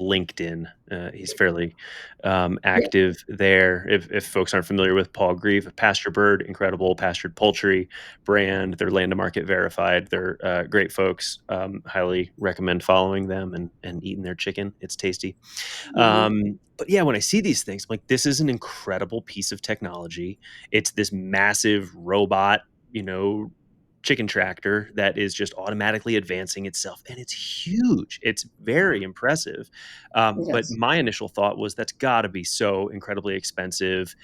LinkedIn. He's fairly, yeah. active there. If folks aren't familiar with Paul Grieve, Pasture Bird, incredible pastured poultry brand. They're land to market verified. They're, great folks. Highly recommend following them and eating their chicken. It's tasty. Mhm. But yeah, when I see these things, I'm like, this is an incredible piece of technology. It's this massive robot, you know, chicken tractor that is just automatically advancing itself, and it's huge. It's very impressive. But Yes. my initial thought was that's got to be so incredibly expensive.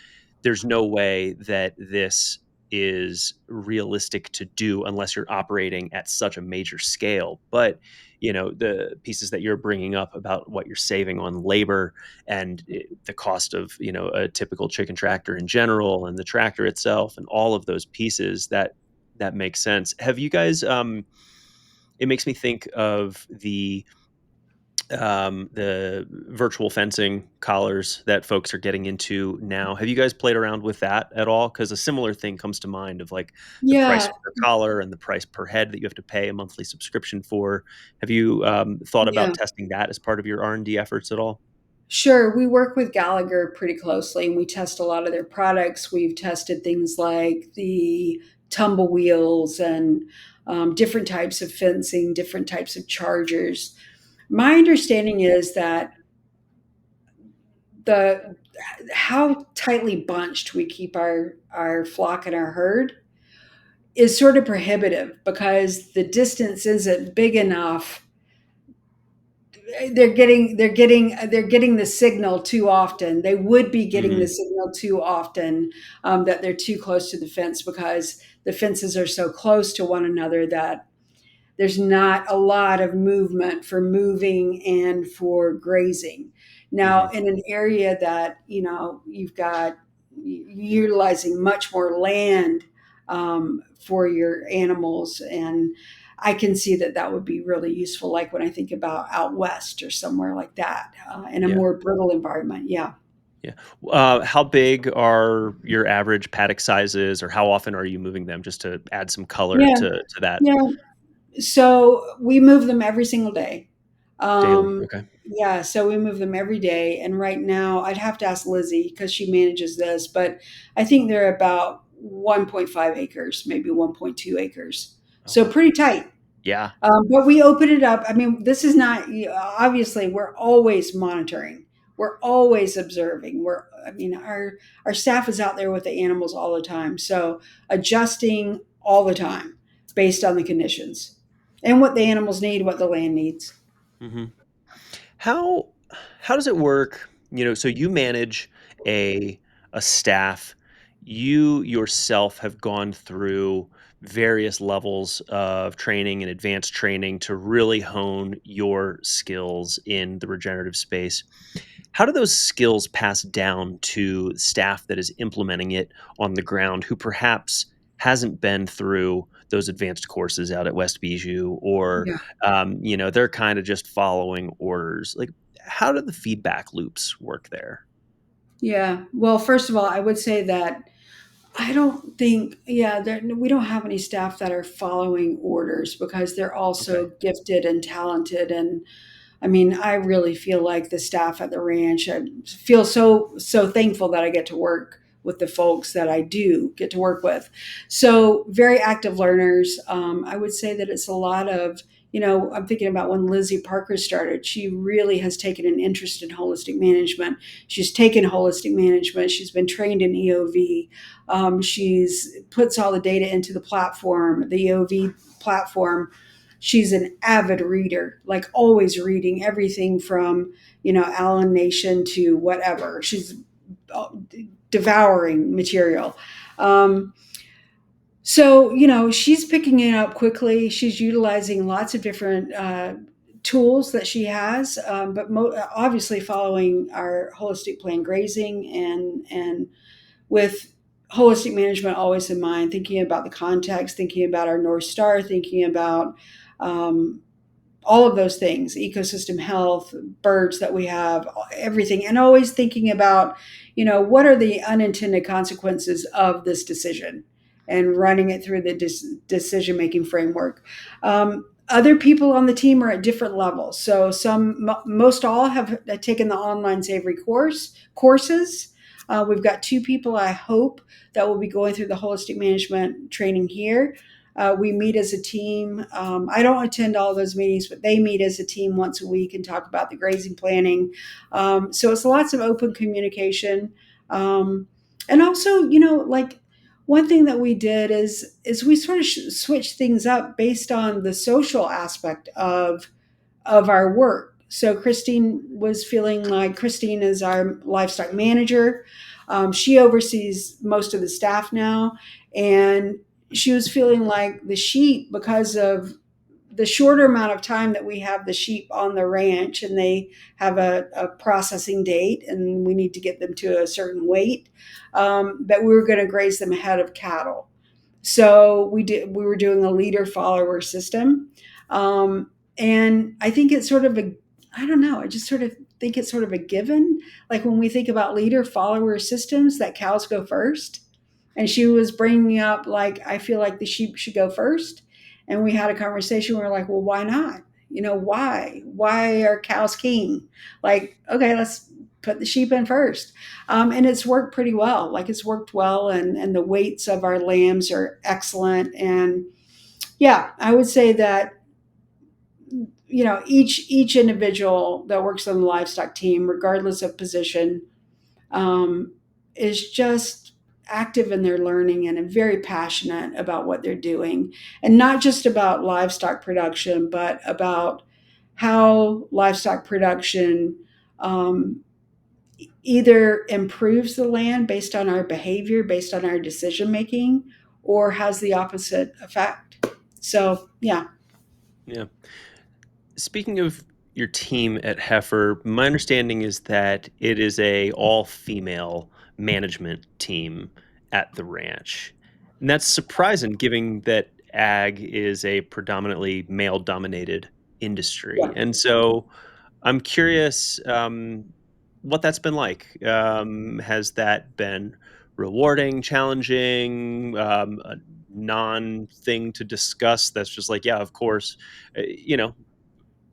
There's no way that this is realistic to do unless you're operating at such a major scale. But the pieces that you're bringing up about what you're saving on labor and the cost of a typical chicken tractor in general and the tractor itself and all of those pieces that makes sense. Have you guys it makes me think of the virtual fencing collars that folks are getting into now. Have you guys played around with that at all? Because a similar thing comes to mind of like the price Yeah, per collar and the price per head that you have to pay a monthly subscription for. Have you thought yeah. about testing that as part of your R&D efforts at all? Sure. We work with Gallagher pretty closely and we test a lot of their products. We've tested things like the tumble wheels and different types of fencing, different types of chargers. My understanding is that the how tightly bunched we keep our flock and our herd is sort of prohibitive because the distance isn't big enough. They're getting the signal too often. They would be getting the Mhm. signal too often, that they're too close to the fence because the fences are so close to one another that there's not a lot of movement for moving and for grazing. Now, Mhm. in an area that you've got utilizing much more land for your animals, and I can see that that would be really useful. Like when I think about out west or somewhere like that, in a Yeah. more brittle environment. Yeah. Yeah. How big are your average paddock sizes, or how often are you moving them, just to add some color Yeah, to that? yeah. So we move them every single day. Daily, Um, okay. yeah, so we move them every day. And right now, I'd have to ask Lizzie because she manages this, but I think they're about 1.5 acres, maybe 1.2 acres. Oh, So wow. pretty tight. Yeah. But we open it up. I mean, this is not obviously we're always monitoring. We're always observing. I mean, our staff is out there with the animals all the time, so adjusting all the time based on the conditions and what the animals need, what the land needs. Mhm. How how does it work? So you manage a a staff. You yourself have gone through various levels of training and advanced training to really hone your skills in the regenerative space. How do those skills pass down to staff that is implementing it on the ground, who perhaps hasn't been through those advanced courses out at West Bijou, or Yeah. they're kind of just following orders? Like, how do the feedback loops work there? Yeah. Well, first of all, I would say that I don't think, yeah, we don't have any staff that are following orders because they're Okay. also gifted and talented. And I mean, I really feel like the staff at the ranch, I feel so thankful that I get to work with the folks that I do get to work with. So very active learners. I would say that it's a lot of, I'm thinking about when Lizzie Parker started. She really has taken an interest in holistic management. She's taken holistic management. She's been trained in EOV. She's puts all the data into the platform, the EOV platform. She's an avid reader, like always reading everything from, Allen Nation to whatever. She's uh, devouring material. Um, so, she's picking it up quickly. She's utilizing lots of different tools that she has, but obviously following our holistic plan grazing and with holistic management always in mind, thinking about the context, thinking about our North Star, thinking about um, all of those things, ecosystem health, birds that we have, everything, and always thinking about, what are the unintended consequences of this decision and running it through the decision making framework. Other people on the team are at different levels. So most all have taken the online Savory courses. We've got two people, I hope, that will be going through the holistic management training here. We meet as a team. I don't attend all those meetings, but they meet as a team once a week and talk about the grazing planning. So it's lots of open communication. And also, like one thing that we did is we sort of switched things up based on the social aspect of our work. So Christine is our livestock manager. She oversees most of the staff now, and she was feeling like the sheep, because of the shorter amount of time that we have the sheep on the ranch, and they have a processing date, and we need to get them to a certain weight, that we were going to graze them ahead of cattle. So we were doing a leader follower system. And I think it's sort of a, I don't know, I just sort of think it's sort of a given. Like when we think about leader follower systems, that cows go first. And she was bringing up, like, I feel like the sheep should go first. And we had a conversation. We were like, well, why not? Why? Why are cows king? Like, okay, let's put the sheep in first. And it's worked pretty well. Like it's worked well, and the weights of our lambs are excellent. And yeah, I would say that each individual that works on the livestock team, regardless of position, um, is just active in their learning and very passionate about what they're doing, and not just about livestock production, but about how livestock production um, either improves the land based on our behavior, based on our decision making, or has the opposite effect. So, yeah. Yeah. Speaking of your team at Heifer, my understanding is that it is a all-female management team at the ranch. And that's surprising, given that ag is a predominantly male-dominated industry. Yeah. And so I'm curious, what that's been like. Has that been rewarding, challenging, a non thing to discuss? That's just like, yeah, of course. You know,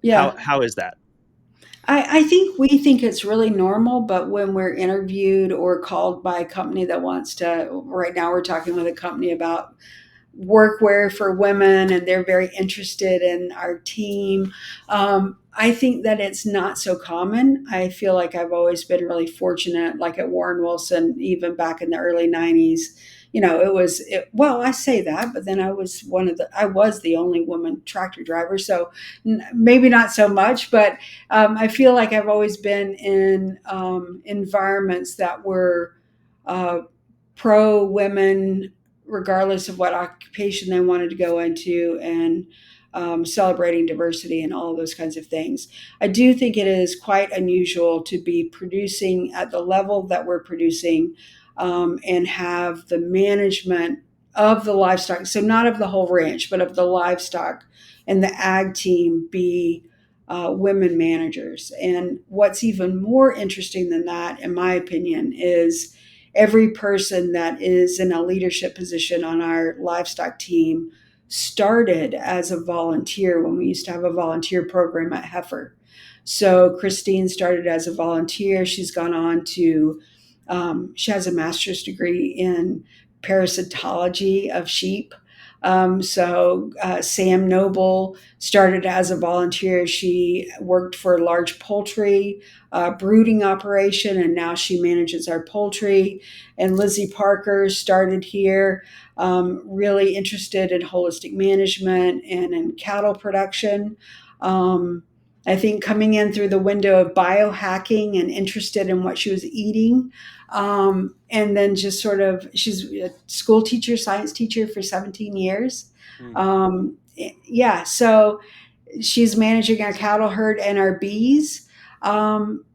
Yeah. how is that? I think we think it's really normal, but when we're interviewed or called by a company that wants to, right now we're talking with a company about workwear for women and they're very interested in our team. I think that it's not so common. I feel like I've always been really fortunate, like at Warren Wilson, even back in the early 90s. Well, I say that, but then I was the only woman tractor driver. So maybe not so much, but I feel like I've always been in environments that were uh, pro women, regardless of what occupation they wanted to go into, and celebrating diversity and all of those kinds of things. I do think it is quite unusual to be producing at the level that we're producing, and have the management of the livestock, so not of the whole ranch, but of the livestock and the ag team be women managers. And what's even more interesting than that, in my opinion, is every person that is in a leadership position on our livestock team started as a volunteer when we used to have a volunteer program at Heifer. So Christine started as a volunteer. She's gone on to, she has a master's degree in parasitology of sheep. Sam Noble started as a volunteer. She worked for a large poultry brooding operation, and now she manages our poultry. And Lizzie Parker started here, really interested in holistic management and in cattle production. Um, I think coming in through the window of biohacking and interested in what she was eating. And then just sort of, she's a school teacher, science teacher for 17 years. Mm. Yeah, so she's managing our cattle herd and our bees. Um,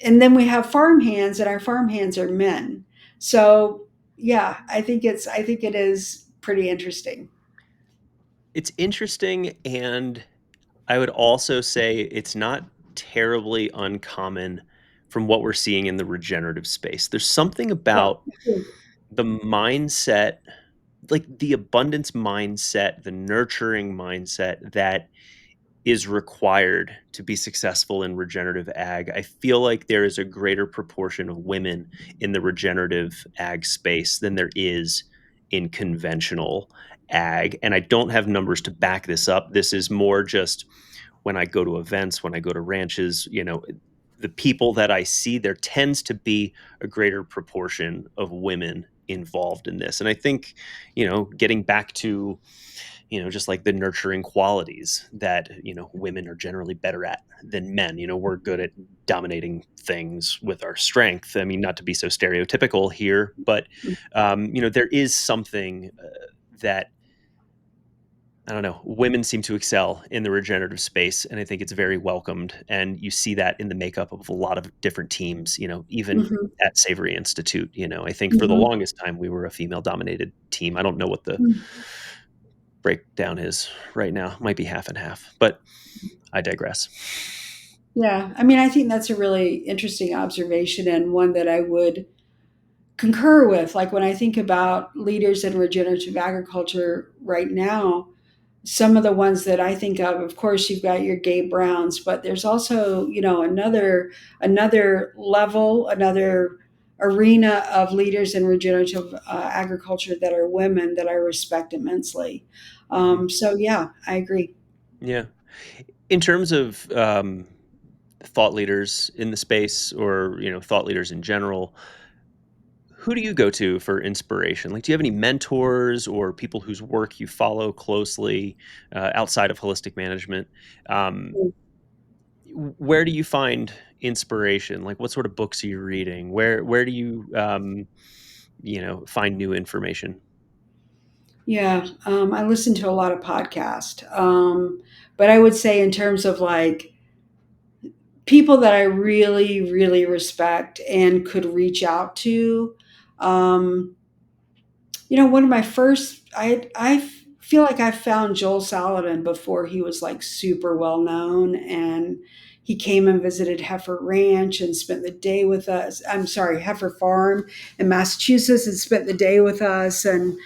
and then we have farm hands, and our farm hands are men. So yeah, I think it is pretty interesting. It's interesting, and I would also say it's not terribly uncommon from what we're seeing in the regenerative space. There's something Yeah. about the mindset, like the abundance mindset, the nurturing mindset that is required to be successful in regenerative ag. I feel like there is a greater proportion of women in the regenerative ag space than there is in conventional ag. And I don't have numbers to back this up. This is more just when I go to events, when I go to ranches, the people that I see, there tends to be a greater proportion of women involved in this. And I think, getting back to just like the nurturing qualities that women are generally better at than men. We're good at dominating things with our strength. I mean, not to be so stereotypical here, but there is something that, I don't know, women seem to excel in the regenerative space, and I think it's very welcomed. And you see that in the makeup of a lot of different teams, even Mhm, at Savory Institute. I think for the mhm, longest time we were a female dominated team. I don't know what the mhm. breakdown is right now. Might be half and half, but I digress. Yeah, I mean, I think that's a really interesting observation and one that I would concur with. Like when I think about leaders in regenerative agriculture right now, some of the ones that I think of course, you've got your Gabe Browns, but there's also, another level, another arena of leaders in regenerative agriculture that are women that I respect immensely. Mhm. So yeah, I agree. Yeah. In terms of thought leaders in the space, or thought leaders in general, who do you go to for inspiration? Like, do you have any mentors or people whose work you follow closely outside of holistic management? Um, where do you find inspiration? Like, what sort of books are you reading? Where do you find new information? Yeah, I listen to a lot of podcasts, but I would say in terms of like people that I really, really respect and could reach out to. Um, One of my first, I feel like I found Joel Salatin before he was like super well known, and he came and visited Heifer Ranch and spent the day with us. I'm sorry, Heifer Farm in Massachusetts, and spent the day with us, and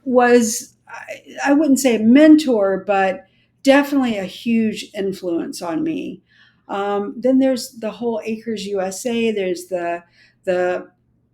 was, I wouldn't say a mentor, but definitely a huge influence on me. Then there's the whole Acres USA. There's the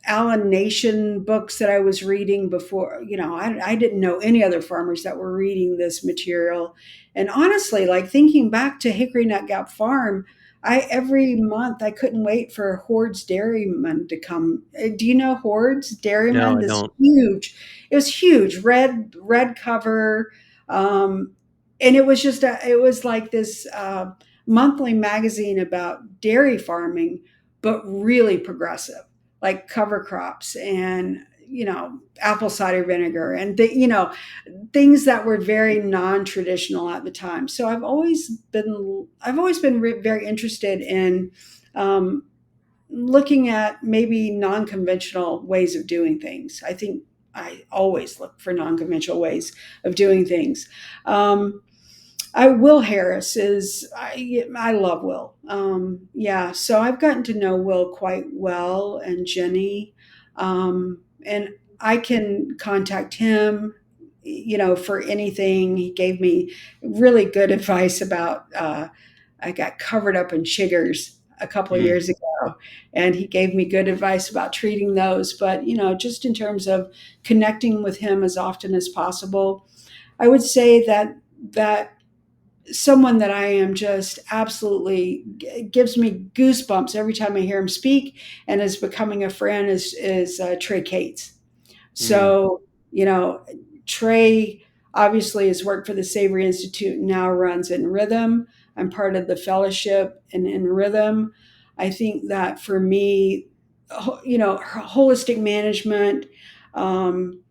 Allen Nation books that I was reading before. I didn't know any other farmers that were reading this material. And honestly, like thinking back to Hickory Nut Gap Farm, I every month I couldn't wait for Horde's Dairyman to come. Do you know Horde's No, Dairyman? I This don't. huge, it was huge, red cover, um, and it was it was like this monthly magazine about dairy farming, but really progressive, like cover crops and apple cider vinegar and things that were very non-traditional at the time. So I've always been very interested in looking at maybe non-conventional ways of doing things. I think I always look for non-conventional ways of doing things. Will Harris is I love Will. Yeah, so I've gotten to know Will quite well, and Jenny, and I can contact him, for anything. He gave me really good advice about. I got covered up in chiggers a couple of Mm, years ago, and he gave me good advice about treating those. But just in terms of connecting with him as often as possible, I would say that someone that I am just absolutely gives me goosebumps every time I hear him speak, and is becoming a friend is Trey Cates. mm, So Trey obviously has worked for the Savory Institute and now runs In Rhythm. I'm part of the fellowship in Rhythm. I think that for me, holistic management, um,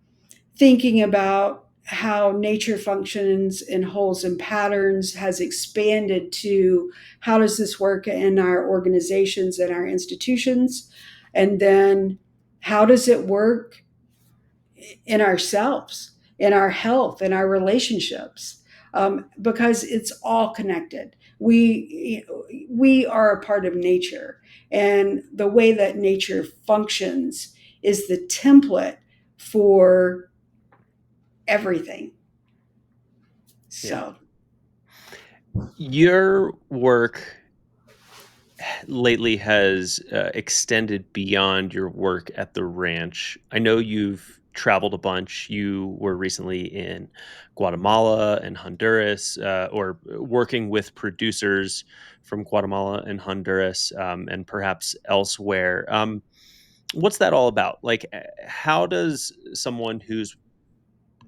thinking about how nature functions in wholes and patterns has expanded to how does this work in our organizations and our institutions, and then how does it work in ourselves, in our health, in our relationships, because it's all connected. We are a part of nature, and the way that nature functions is the template for everything. yeah. So, Your work lately has extended beyond your work at the ranch. I know you've traveled a bunch. You were recently in Guatemala and Honduras, or working with producers from Guatemala and Honduras, and perhaps elsewhere. What's that all about? Like, how does someone whose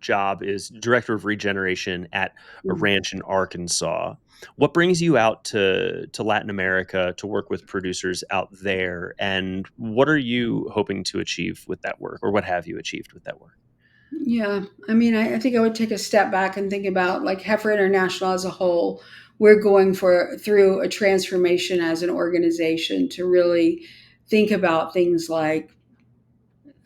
job is Director of Regeneration at a mm, ranch in Arkansas. What brings you out to Latin America to work with producers out there, and what are you hoping to achieve with that work, or what have you achieved with that work? yeah, I mean, I think I would take a step back and think about like Heifer International as a whole. We're going through a transformation as an organization to really think about things like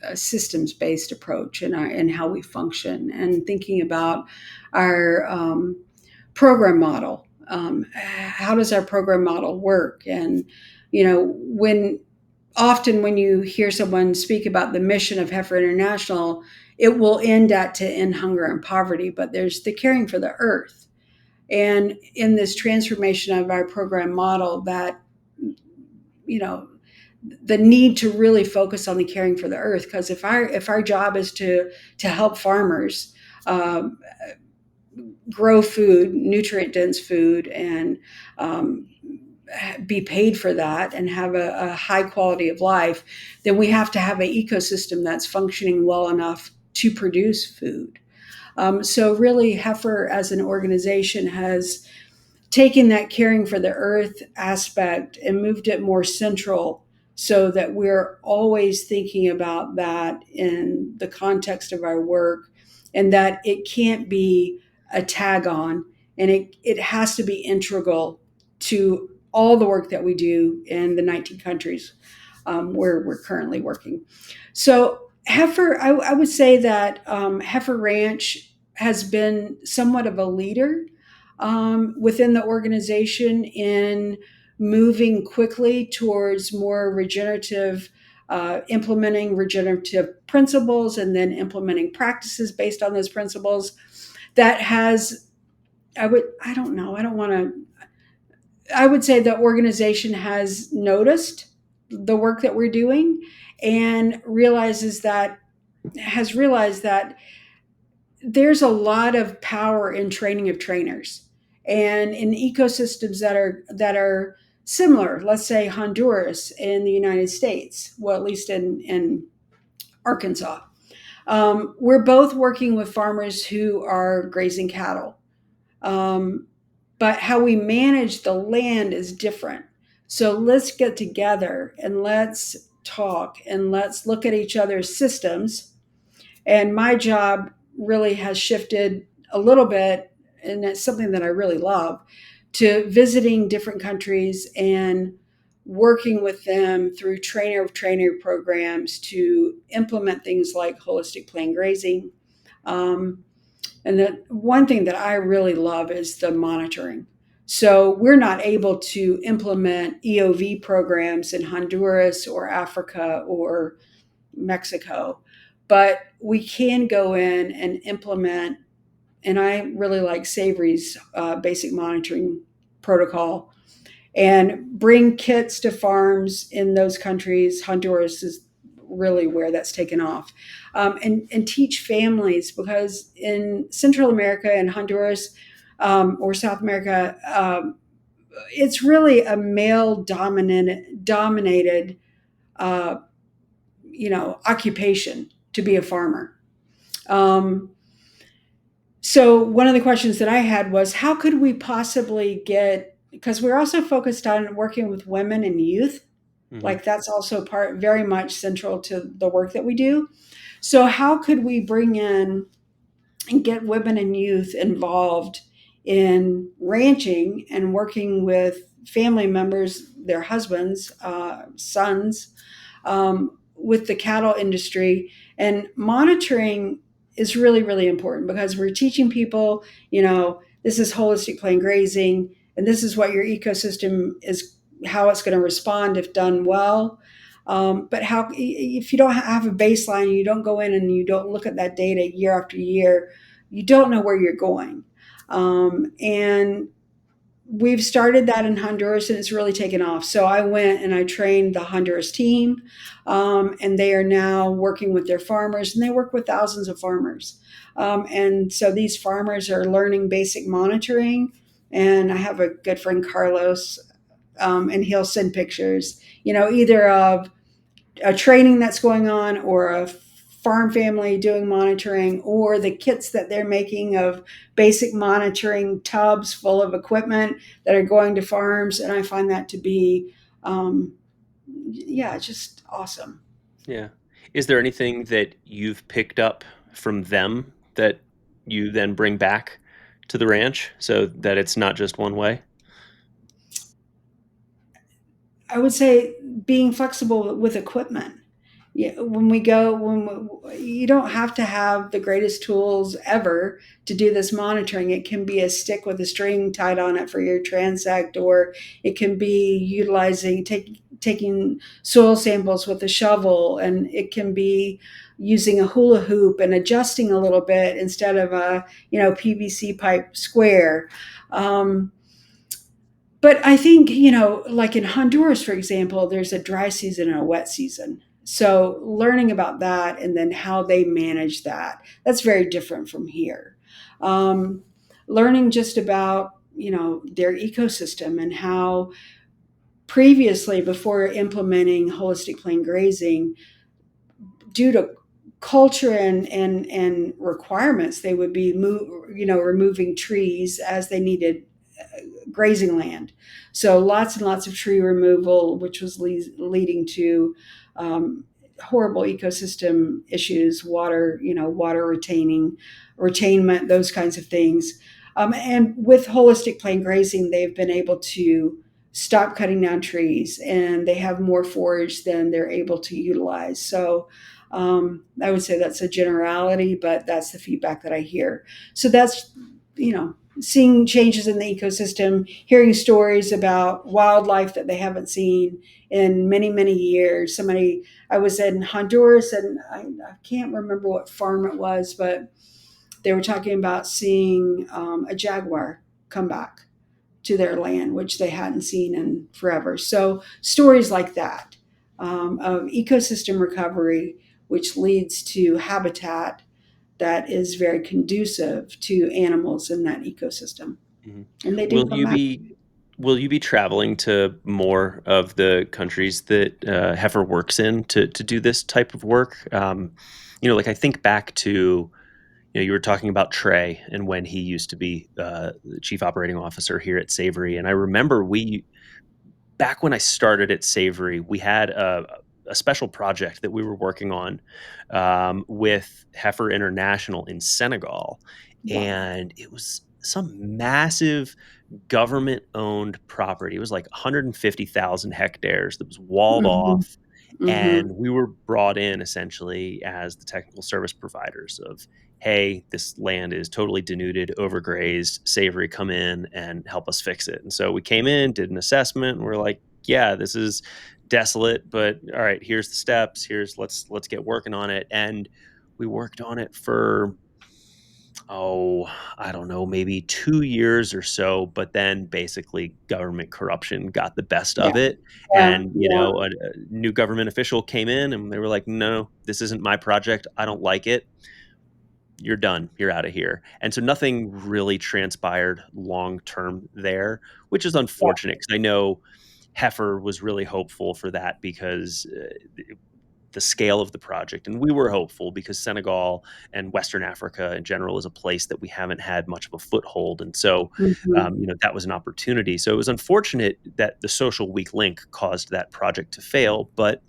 a systems based approach and how we function, and thinking about our program model. How does our program model work? And when often when you hear someone speak about the mission of Heifer International, it will to end hunger and poverty, but there's the caring for the earth. And in this transformation of our program model, that you know the need to really focus on the caring for the earth, because if our job is to help farmers um, grow food, nutrient dense food, and um, be paid for that and have a high quality of life, then we have to have an ecosystem that's functioning well enough to produce food. So really, Heifer as an organization has taken that caring for the earth aspect and moved it more central, so that we're always thinking about that in the context of our work, and that it can't be a tag on, and it has to be integral to all the work that we do in the 19 countries where we're currently working. So Heifer, I would say that Heifer Ranch has been somewhat of a leader within the organization in moving quickly towards more regenerative, implementing regenerative principles and then implementing practices based on those principles. That has, I don't know, I don't want to, I would say the organization has noticed the work that we're doing and has realized that there's a lot of power in training of trainers and in ecosystems that are similar. Let's say Honduras in the United States, well, at least in Arkansas. We're both working with farmers who are grazing cattle, um, but how we manage the land is different. So let's get together and let's talk and let's look at each other's systems. And my job really has shifted a little bit, and it's something that I really love, to visiting different countries and working with them through trainer of trainer programs to implement things like holistic plant grazing. Um, and the one thing that I really love is the monitoring. So we're not able to implement EOV programs in Honduras or Africa or Mexico, but we can go in and implement. And I really like Savory's basic monitoring protocol and bring kits to farms in those countries. Honduras is really where that's taken off, and teach families, because in Central America and Honduras, or South America, it's really a male dominated uh, occupation to be a farmer. Um, so one of the questions that I had was, how could we possibly get, because we're also focused on working with women and youth, Hmm. like that's also part very much central to the work that we do. So how could we bring in and get women and youth involved in ranching and working with family members, their husbands, sons, with the cattle industry? And monitoring is really, really important because we're teaching people, this is holistic plain grazing, and this is what your ecosystem is, how it's going to respond if done well. But how, if you don't have a baseline, you don't go in and you don't look at that data year after year, you don't know where you're going. And we've started that in Honduras and it's really taken off. So I went and I trained the Honduras team, and they are now working with their farmers, and they work with thousands of farmers. And so these farmers are learning basic monitoring. And I have a good friend, Carlos, and he'll send pictures, either of a training that's going on or a farm family doing monitoring, or the kits that they're making of basic monitoring tubs full of equipment that are going to farms. And I find that to be, yeah, just awesome. Yeah. Is there anything that you've picked up from them that you then bring back to the ranch so that it's not just one way? I would say being flexible with equipment. Yeah, you don't have to have the greatest tools ever to do this monitoring. It can be a stick with a string tied on it for your transect, or it can be taking soil samples with a shovel, and it can be using a hula hoop and adjusting a little bit instead of a PVC pipe square. Um, but I think, like in Honduras, for example, there's a dry season and a wet season. So learning about that and then how they manage that, that's very different from here. Um, Learning just about, their ecosystem and how previously, before implementing holistic plain grazing, due to culture and requirements, they would be removing trees as they needed grazing land. So lots and lots of tree removal, which was leading to horrible ecosystem issues, water retainment, those kinds of things. And with holistic plain grazing, they've been able to stop cutting down trees, and they have more forage than they're able to utilize. So I would say that's a generality, but that's the feedback that I hear. So that's, seeing changes in the ecosystem, hearing stories about wildlife that they haven't seen in many, many years. I was in Honduras, and I can't remember what farm it was, but they were talking about seeing a jaguar come back to their land, which they hadn't seen in forever. So stories like that of ecosystem recovery, which leads to habitat that is very conducive to animals in that ecosystem, Mhm. and they do Will come you back. be will you be traveling to more of the countries that Heifer works in to do this type of work? Like I think back to you were talking about Trey and when he used to be the chief operating officer here at Savory, and I remember we back when I started at Savory, we had a special project that we were working on with Heifer International in Senegal, Wow. and it was some massive government owned property. It was like 150,000 hectares that was walled Hmm. off. And Hmm. we were brought in essentially as the technical service providers of, hey, this land is totally denuded, overgrazed, Savory, come in and help us fix it. And so we came in, did an assessment, and we're like, yeah, this is desolate, but all right, here's the steps. Here's let's get working on it. And we worked on it for I don't know, maybe 2 years or so, but then basically government corruption got the best Yeah. of it, Yeah. and, Yeah. a new government official came in, and they were like, "No, this isn't my project, I don't like it. You're done, you're outta here." And so nothing really transpired long term there, which is Yeah. unfortunate because I know Heifer was really hopeful for that because, the scale of the project. And we were hopeful because Senegal and Western Africa in general is a place that we haven't had much of a foothold. And so, Hmm. that was an opportunity. So it was unfortunate that the social weak link caused that project to fail, but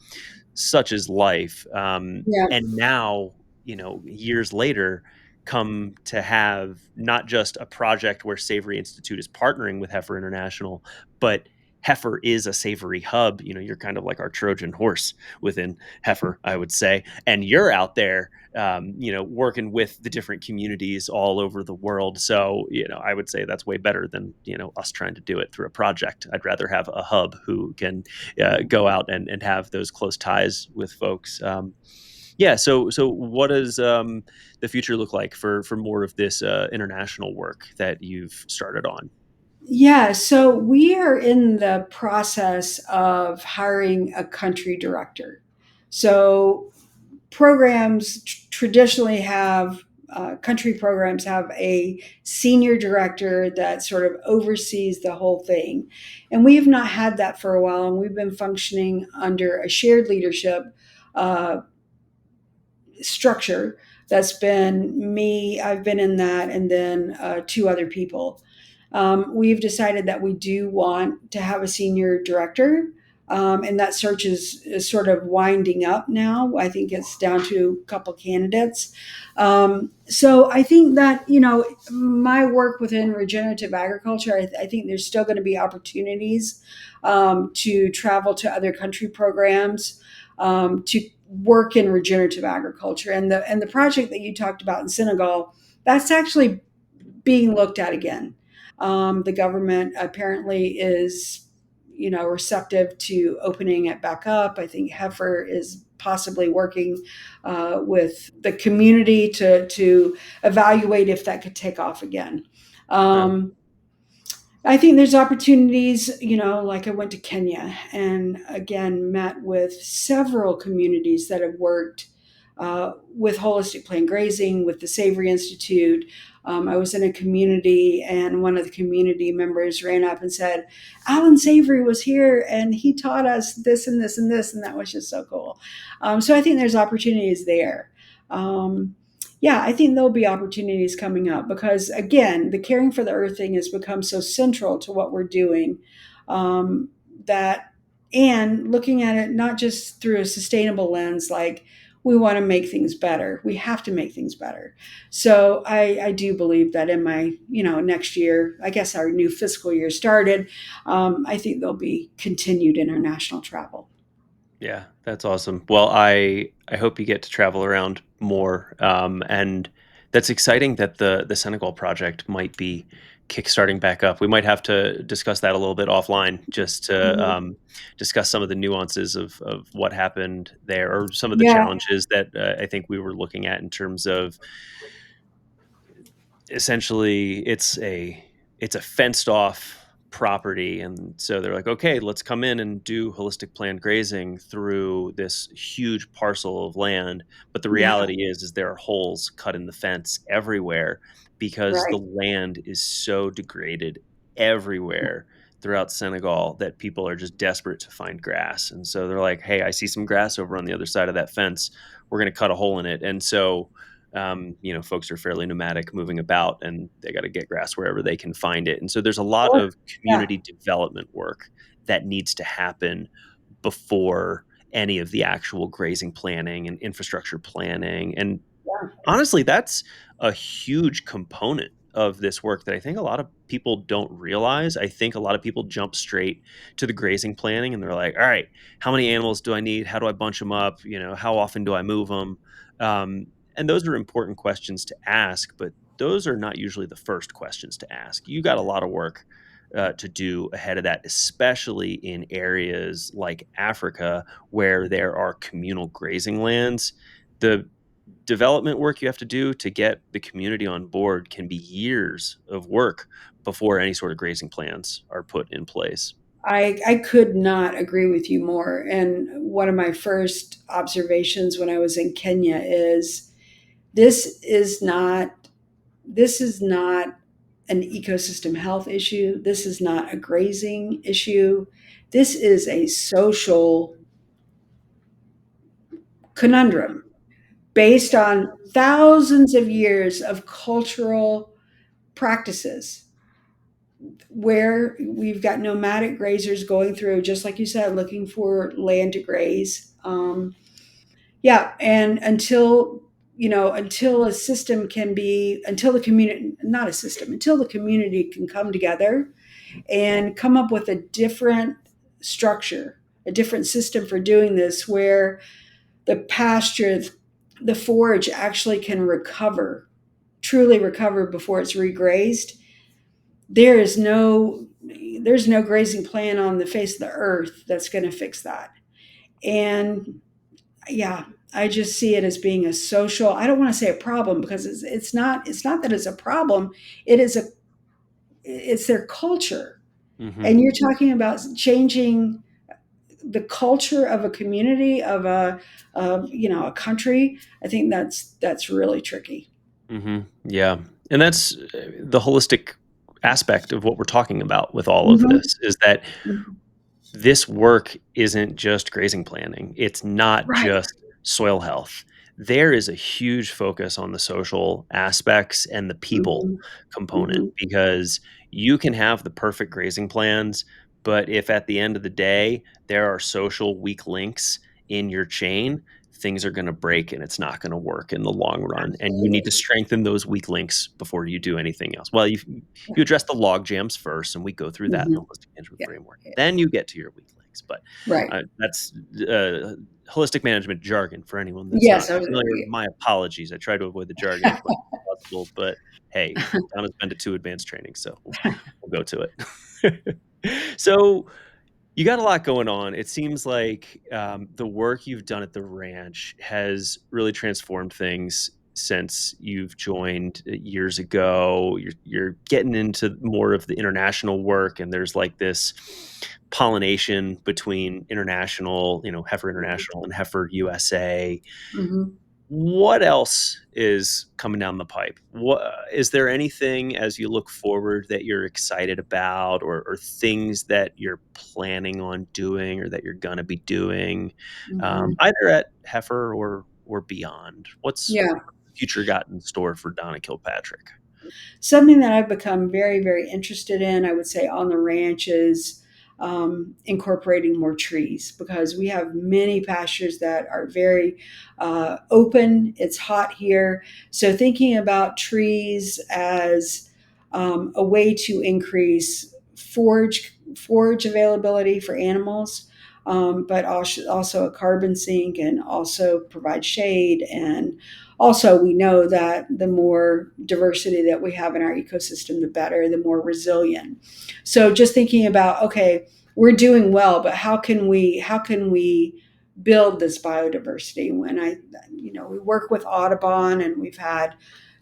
such is life. Yeah. And now, years later, come to have not just a project where Savory Institute is partnering with Heifer International, but Heifer is a Savory hub. You're kind of like our Trojan horse within Heifer, I would say. And you're out there, working with the different communities all over the world. So, I would say that's way better than, us trying to do it through a project. I'd rather have a hub who can go out and have those close ties with folks. Yeah. So what does the future look like for more of this international work that you've started on? Yeah, so we are in the process of hiring a country director. So programs traditionally have country programs have a senior director that sort of oversees the whole thing, and we have not had that for a while, and we've been functioning under a shared leadership uh, structure. That's been me, I've been in that, and then two other people. We've decided that we do want to have a senior director, and that search is sort of winding up now. I think it's down to a couple candidates. So I think that, my work within regenerative agriculture, I think there's still going to be opportunities to travel to other country programs, to work in regenerative agriculture. And the project that you talked about in Senegal, that's actually being looked at again. The government apparently is, receptive to opening it back up. I think Heifer is possibly working with the community to evaluate if that could take off again. Wow. Um, I think there's opportunities, like I went to Kenya and again met with several communities that have worked with holistic plant grazing, with the Savory Institute. I was in a community and one of the community members ran up and said, Alan Savory was here and he taught us this and this and this. And that was just so cool. So I think there's opportunities there. Yeah, I think there'll be opportunities coming up because, again, the caring for the earth thing has become so central to what we're doing, um, that, and looking at it not just through a sustainable lens, like we want to make things better. We have to make things better. So I do believe that in my, next year, I guess our new fiscal year started, I think there'll be continued international travel. Yeah, that's awesome. Well, I hope you get to travel around more, and that's exciting that the Senegal project might be kickstarting back up. We might have to discuss that a little bit offline, just to Mhm. discuss some of the nuances of what happened there, or some of the Yeah, challenges that I think we were looking at in terms of essentially it's a fenced off property, and so they're like, okay, let's come in and do holistic planned grazing through this huge parcel of land, but the yeah, reality is there are holes cut in the fence everywhere because the right. land is so degraded everywhere throughout Senegal that people are just desperate to find grass, and so they're like, hey, I see some grass over on the other side of that fence, we're going to cut a hole in it. And so folks are fairly nomadic, moving about, and they got to get grass wherever they can find it. And so there's a lot Sure. of Yeah, community development work that needs to happen before any of the actual grazing planning and infrastructure planning. And yeah. honestly, that's a huge component of this work that I think a lot of people don't realize. I think a lot of people jump straight to the grazing planning and they're like, all right, how many animals do I need? How do I bunch them up? How often do I move them? Um, and those are important questions to ask, but those are not usually the first questions to ask. You got a lot of work to do ahead of that, especially in areas like Africa where there are communal grazing lands. The development work you have to do to get the community on board can be years of work before any sort of grazing plans are put in place. I could not agree with you more. And one of my first observations when I was in Kenya is this is not this is not an ecosystem health issue. This is not a grazing issue. This is a social conundrum based on thousands of years of cultural practices where we've got nomadic grazers going through, just like you said, looking for land to graze. Yeah, and until a system can be, until the community, not a system, until the community can come together and come up with a different structure, a different system for doing this, where the pasture, the forage actually can recover, truly recover before it's regrazed. There is no there's no grazing plan on the face of the earth that's going to fix that. And yeah, I just see it as being a social, I don't want to say a problem, because it's not that it's a problem. It's their culture. Hmm. And you're talking about changing the culture of a community, of a country. I think that's really tricky. Hmm. Yeah. And that's the holistic aspect of what we're talking about with all of Hmm. this, is that this work isn't just grazing planning. It's not Right. just soil health. There is a huge focus on the social aspects and the people Hmm. component, Hmm. because you can have the perfect grazing plans, but if at the end of the day there are social weak links in your chain, things are going to break and it's not going to work in the long run. And you need to Absolutely. strengthen those weak links before you do anything else. Well, you address the log jams first, and we go through that in the Hmm. holistic management Yeah. framework. Then you get to your weak links. But Right. that's holistic management jargon for anyone that's not Yes. familiar. My apologies. I try to avoid the jargon as much as possible, but hey, Donna's been to 2 advanced trainings, so we'll go to it. So you got a lot going on. It seems like the work you've done at the ranch has really transformed things since you've joined years ago. You're getting into more of the international work, and there's like this pollination between international, Heifer International and Heifer USA. Hmm. What else is coming down the pipe? What is there anything as you look forward that you're excited about, or things that you're planning on doing or that you're gonna be doing, Hmm. either at Heifer or beyond? What's Yeah. the future got in store for Donna Kilpatrick? Something that I've become very, very interested in, I would say, on the ranch is incorporating more trees, because we have many pastures that are very open. It's hot here. So, thinking about trees as a way to increase forage availability for animals, but also a carbon sink, and also provide shade, and also we know that the more diversity that we have in our ecosystem, the better, the more resilient. So just thinking about, okay, we're doing well, but how can we build this biodiversity? When we work with Audubon, and we've had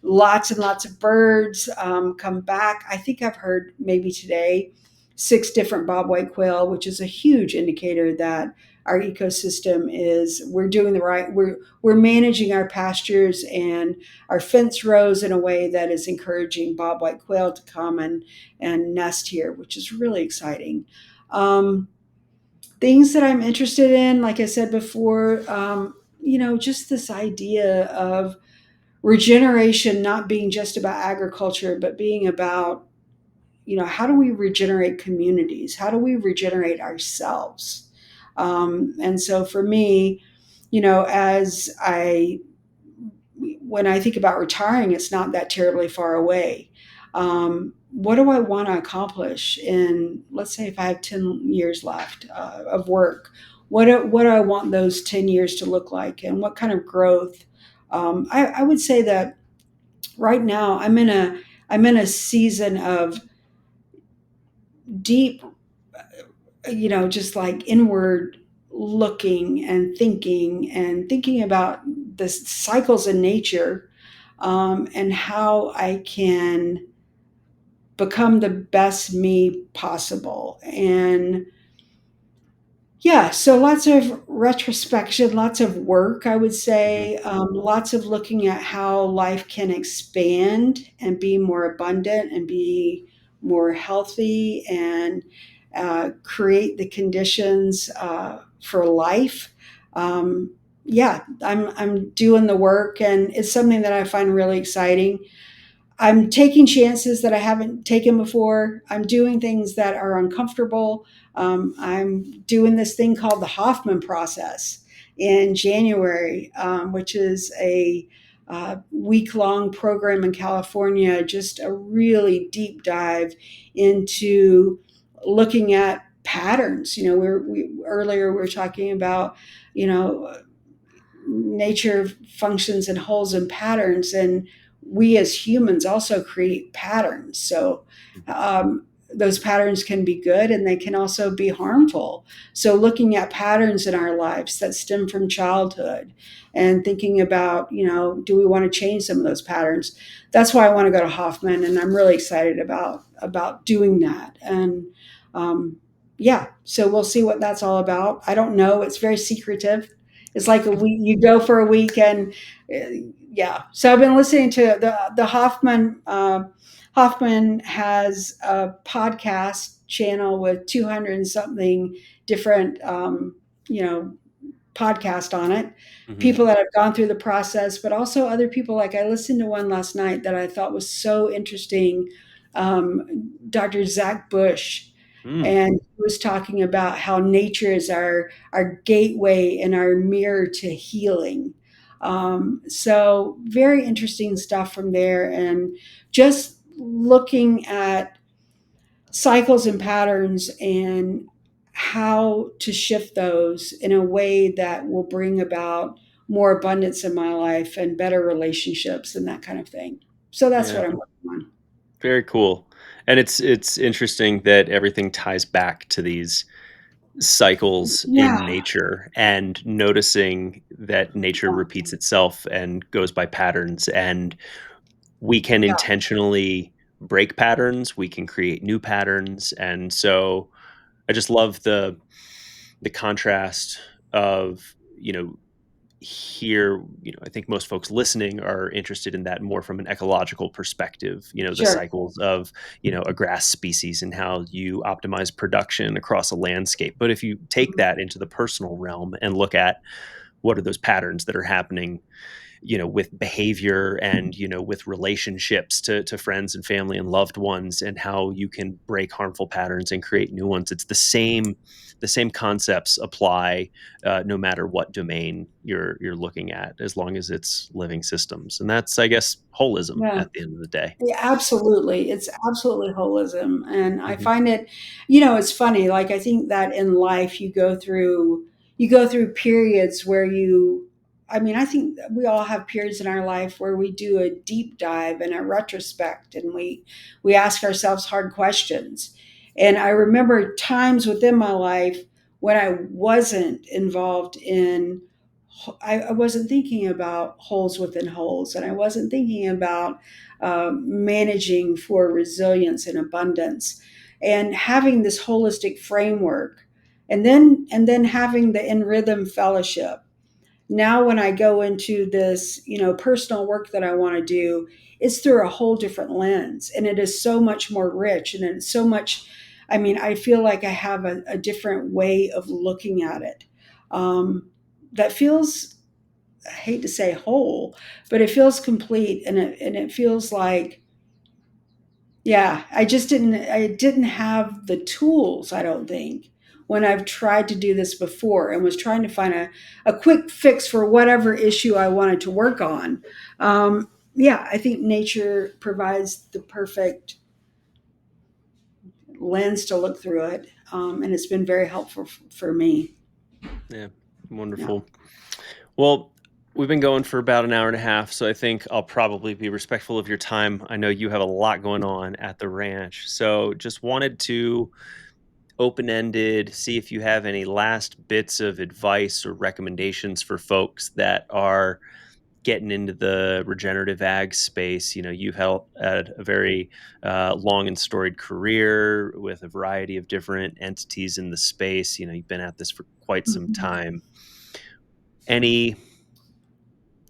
lots and lots of birds come back. I think I've heard maybe today 6 different bobwhite quail, which is a huge indicator that our ecosystem is, we're doing the right, we're managing our pastures and our fence rows in a way that is encouraging bobwhite quail to come and nest here, which is really exciting. Um, Things that I'm interested in, like I said before, just this idea of regeneration not being just about agriculture, but being about, how do we regenerate communities? How do we regenerate ourselves? And so for me, as when I think about retiring, it's not that terribly far away. What do I want to accomplish in, let's say, if I have 10 years left of work? What do I want those 10 years to look like, and what kind of growth? I would say that right now I'm in a season of deep, just like inward looking and thinking about the cycles in nature, and how I can become the best me possible. And yeah, so lots of retrospection, lots of work, I would Mhm. say, lots of looking at how life can expand and be more abundant and be more healthy, and create the conditions for life. Yeah, I'm doing the work, and it's something that I find really exciting. I'm taking chances that I haven't taken before. I'm doing things that are uncomfortable. I'm doing this thing called the Hoffman process in January, which is a week long program in California, just a really deep dive into looking at patterns. Earlier we were talking about, you know, nature functions in wholes and patterns, and we as humans also create patterns. So those patterns can be good, and they can also be harmful. So looking at patterns in our lives that stem from childhood, and thinking about, do we want to change some of those patterns? That's why I want to go to Hoffman, and I'm really excited about doing that. And yeah, so we'll see what that's all about. I don't know. It's very secretive. It's like a week, you go for a week, and yeah. So I've been listening to the Hoffman. Hoffman has a podcast channel with 200 and something different, you know, podcast on it. Mhm. People that have gone through the process, but also other people. Like I listened to one last night that I thought was so interesting. Dr. Zach Bush, Mm. and he was talking about how nature is our gateway and our mirror to healing. So very interesting stuff from there, and just looking at cycles and patterns and how to shift those in a way that will bring about more abundance in my life and better relationships and that kind of thing. So that's Yeah, what I'm working on. very cool. And it's interesting that everything ties back to these cycles in Yeah, nature, and noticing that nature yeah, repeats itself and goes by patterns, and we can yeah, intentionally break patterns, we can create new patterns. And so I just love the contrast of, here, I think most folks listening are interested in that more from an ecological perspective, the sure. cycles of, a grass species and how you optimize production across a landscape. But if you take that into the personal realm and look at what are those patterns that are happening, with behavior and, with relationships to friends and family and loved ones, and how you can break harmful patterns and create new ones. It's the same concepts apply, no matter what domain you're looking at, as long as it's living systems. And that's, I guess, holism Yeah. at the end of the day. Yeah, absolutely. It's absolutely holism. And I Hmm. find it, it's funny. Like I think that in life you go through periods where you I mean, I think we all have periods in our life where we do a deep dive and a retrospect, and we ask ourselves hard questions. And I remember times within my life when I wasn't involved in, I wasn't thinking about holes within holes, and I wasn't thinking about managing for resilience and abundance, and having this holistic framework, and then having the In Rhythm Fellowship. Now when I go into this, personal work that I want to do, it's through a whole different lens, and it is so much more rich, and it's so much, I mean, I feel like I have a different way of looking at it, that feels, I hate to say whole, but it feels complete, and it feels like, yeah, I didn't have the tools, I don't think, when I've tried to do this before and was trying to find a quick fix for whatever issue I wanted to work on. Yeah, I think nature provides the perfect lens to look through it. And it's been very helpful for me. Yeah, Yeah. wonderful. Well, we've been going for about an hour and a half, so I think I'll probably be respectful of your time. I know you have a lot going on at the ranch. So just wanted to open-ended, see if you have any last bits of advice or recommendations for folks that are getting into the regenerative ag space. You've had a very long and storied career with a variety of different entities in the space. You've been at this for quite some Mhm. time. Any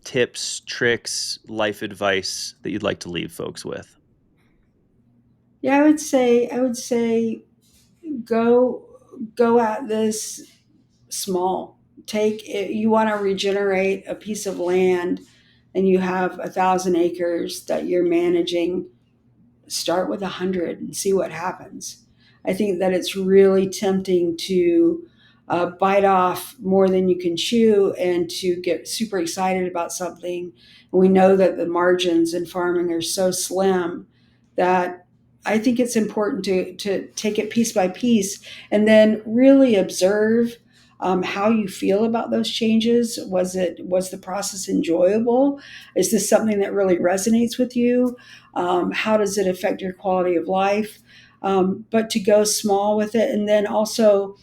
tips, tricks, life advice that you'd like to leave folks with? Yeah, I would say go go at this small. Take it, you want to regenerate a piece of land, and you have 1,000 acres that you're managing. Start with 100 and see what happens. I think that it's really tempting to bite off more than you can chew and to get super excited about something. And we know that the margins in farming are so slim that I think it's important to take it piece by piece and then really observe how you feel about those changes. Was the process enjoyable? Is this something that really resonates with you? How does it affect your quality of life? But to go small with it, and then also,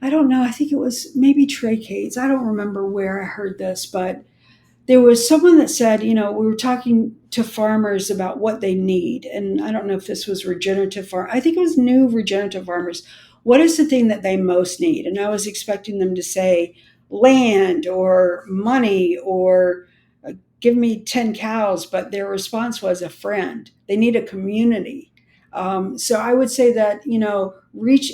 I don't know, I think it was maybe Trey Cates. I don't remember where I heard this, but there was someone that said, we were talking to farmers about what they need. And I don't know if this was regenerative farm. I think it was new regenerative farmers. What is the thing that they most need? And I was expecting them to say land or money or give me 10 cows, but their response was a friend. They need a community. So I would say that,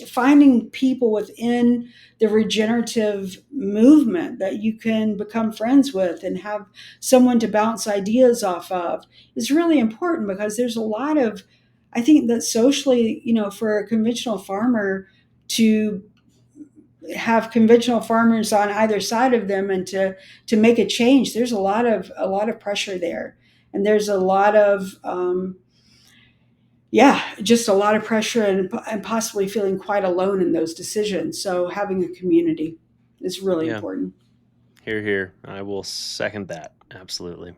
finding people within the regenerative movement that you can become friends with and have someone to bounce ideas off of is really important, because there's a lot of, I think that socially, for a conventional farmer to have conventional farmers on either side of them and to make a change, there's a lot of pressure there, and there's a lot of yeah, just a lot of pressure, and possibly feeling quite alone in those decisions. So having a community is really Yeah, important. here, here. I will second that. Absolutely.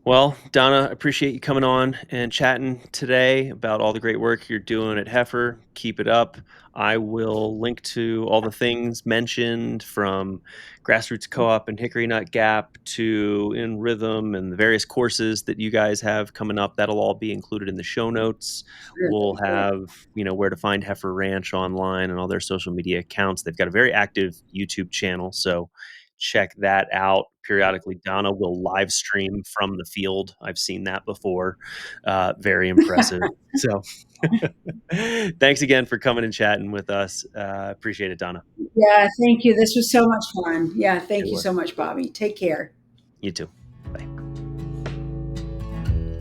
Well, Donna, appreciate you coming on and chatting today about all the great work you're doing at Heifer. Keep it up. I will link to all the things mentioned, from Grassroots Co-op and Hickory Nut Gap to In Rhythm and the various courses that you guys have coming up. That'll all be included in the show notes. Sure, We'll that'd be great. have, where to find Heifer Ranch online and all their social media accounts. They've got a very active YouTube channel, so check that out. Periodically, Donna will live stream from the field. I've seen that before. Very impressive. So, thanks again for coming and chatting with us. Appreciate it, Donna. Yeah, thank you. This was so much fun. Yeah, thank you Sure. so much, Bobby. Take care. You too. Bye.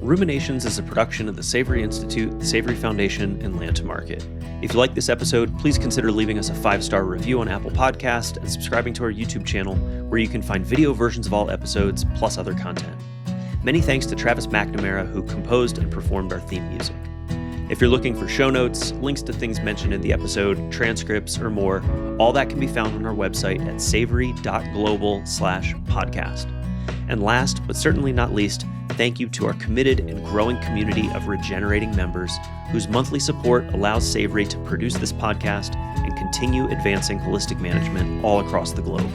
Ruminations is a production of the Savory Institute, the Savory Foundation, and Land to Market. If you like this episode, please consider leaving us a 5-star review on Apple Podcast and subscribing to our YouTube channel, where you can find video versions of all episodes plus other content. Many thanks to Travis McNamara, who composed and performed our theme music. If you're looking for show notes, links to things mentioned in the episode, transcripts, or more, all that can be found on our website at savory.global/podcast. And last, but certainly not least, thank you to our committed and growing community of regenerating members whose monthly support allows Savory to produce this podcast and continue advancing holistic management all across the globe.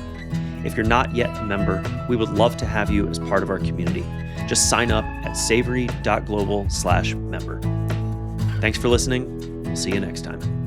If you're not yet a member, we would love to have you as part of our community. Just sign up at savory.global/member. Thanks for listening. We'll see you next time.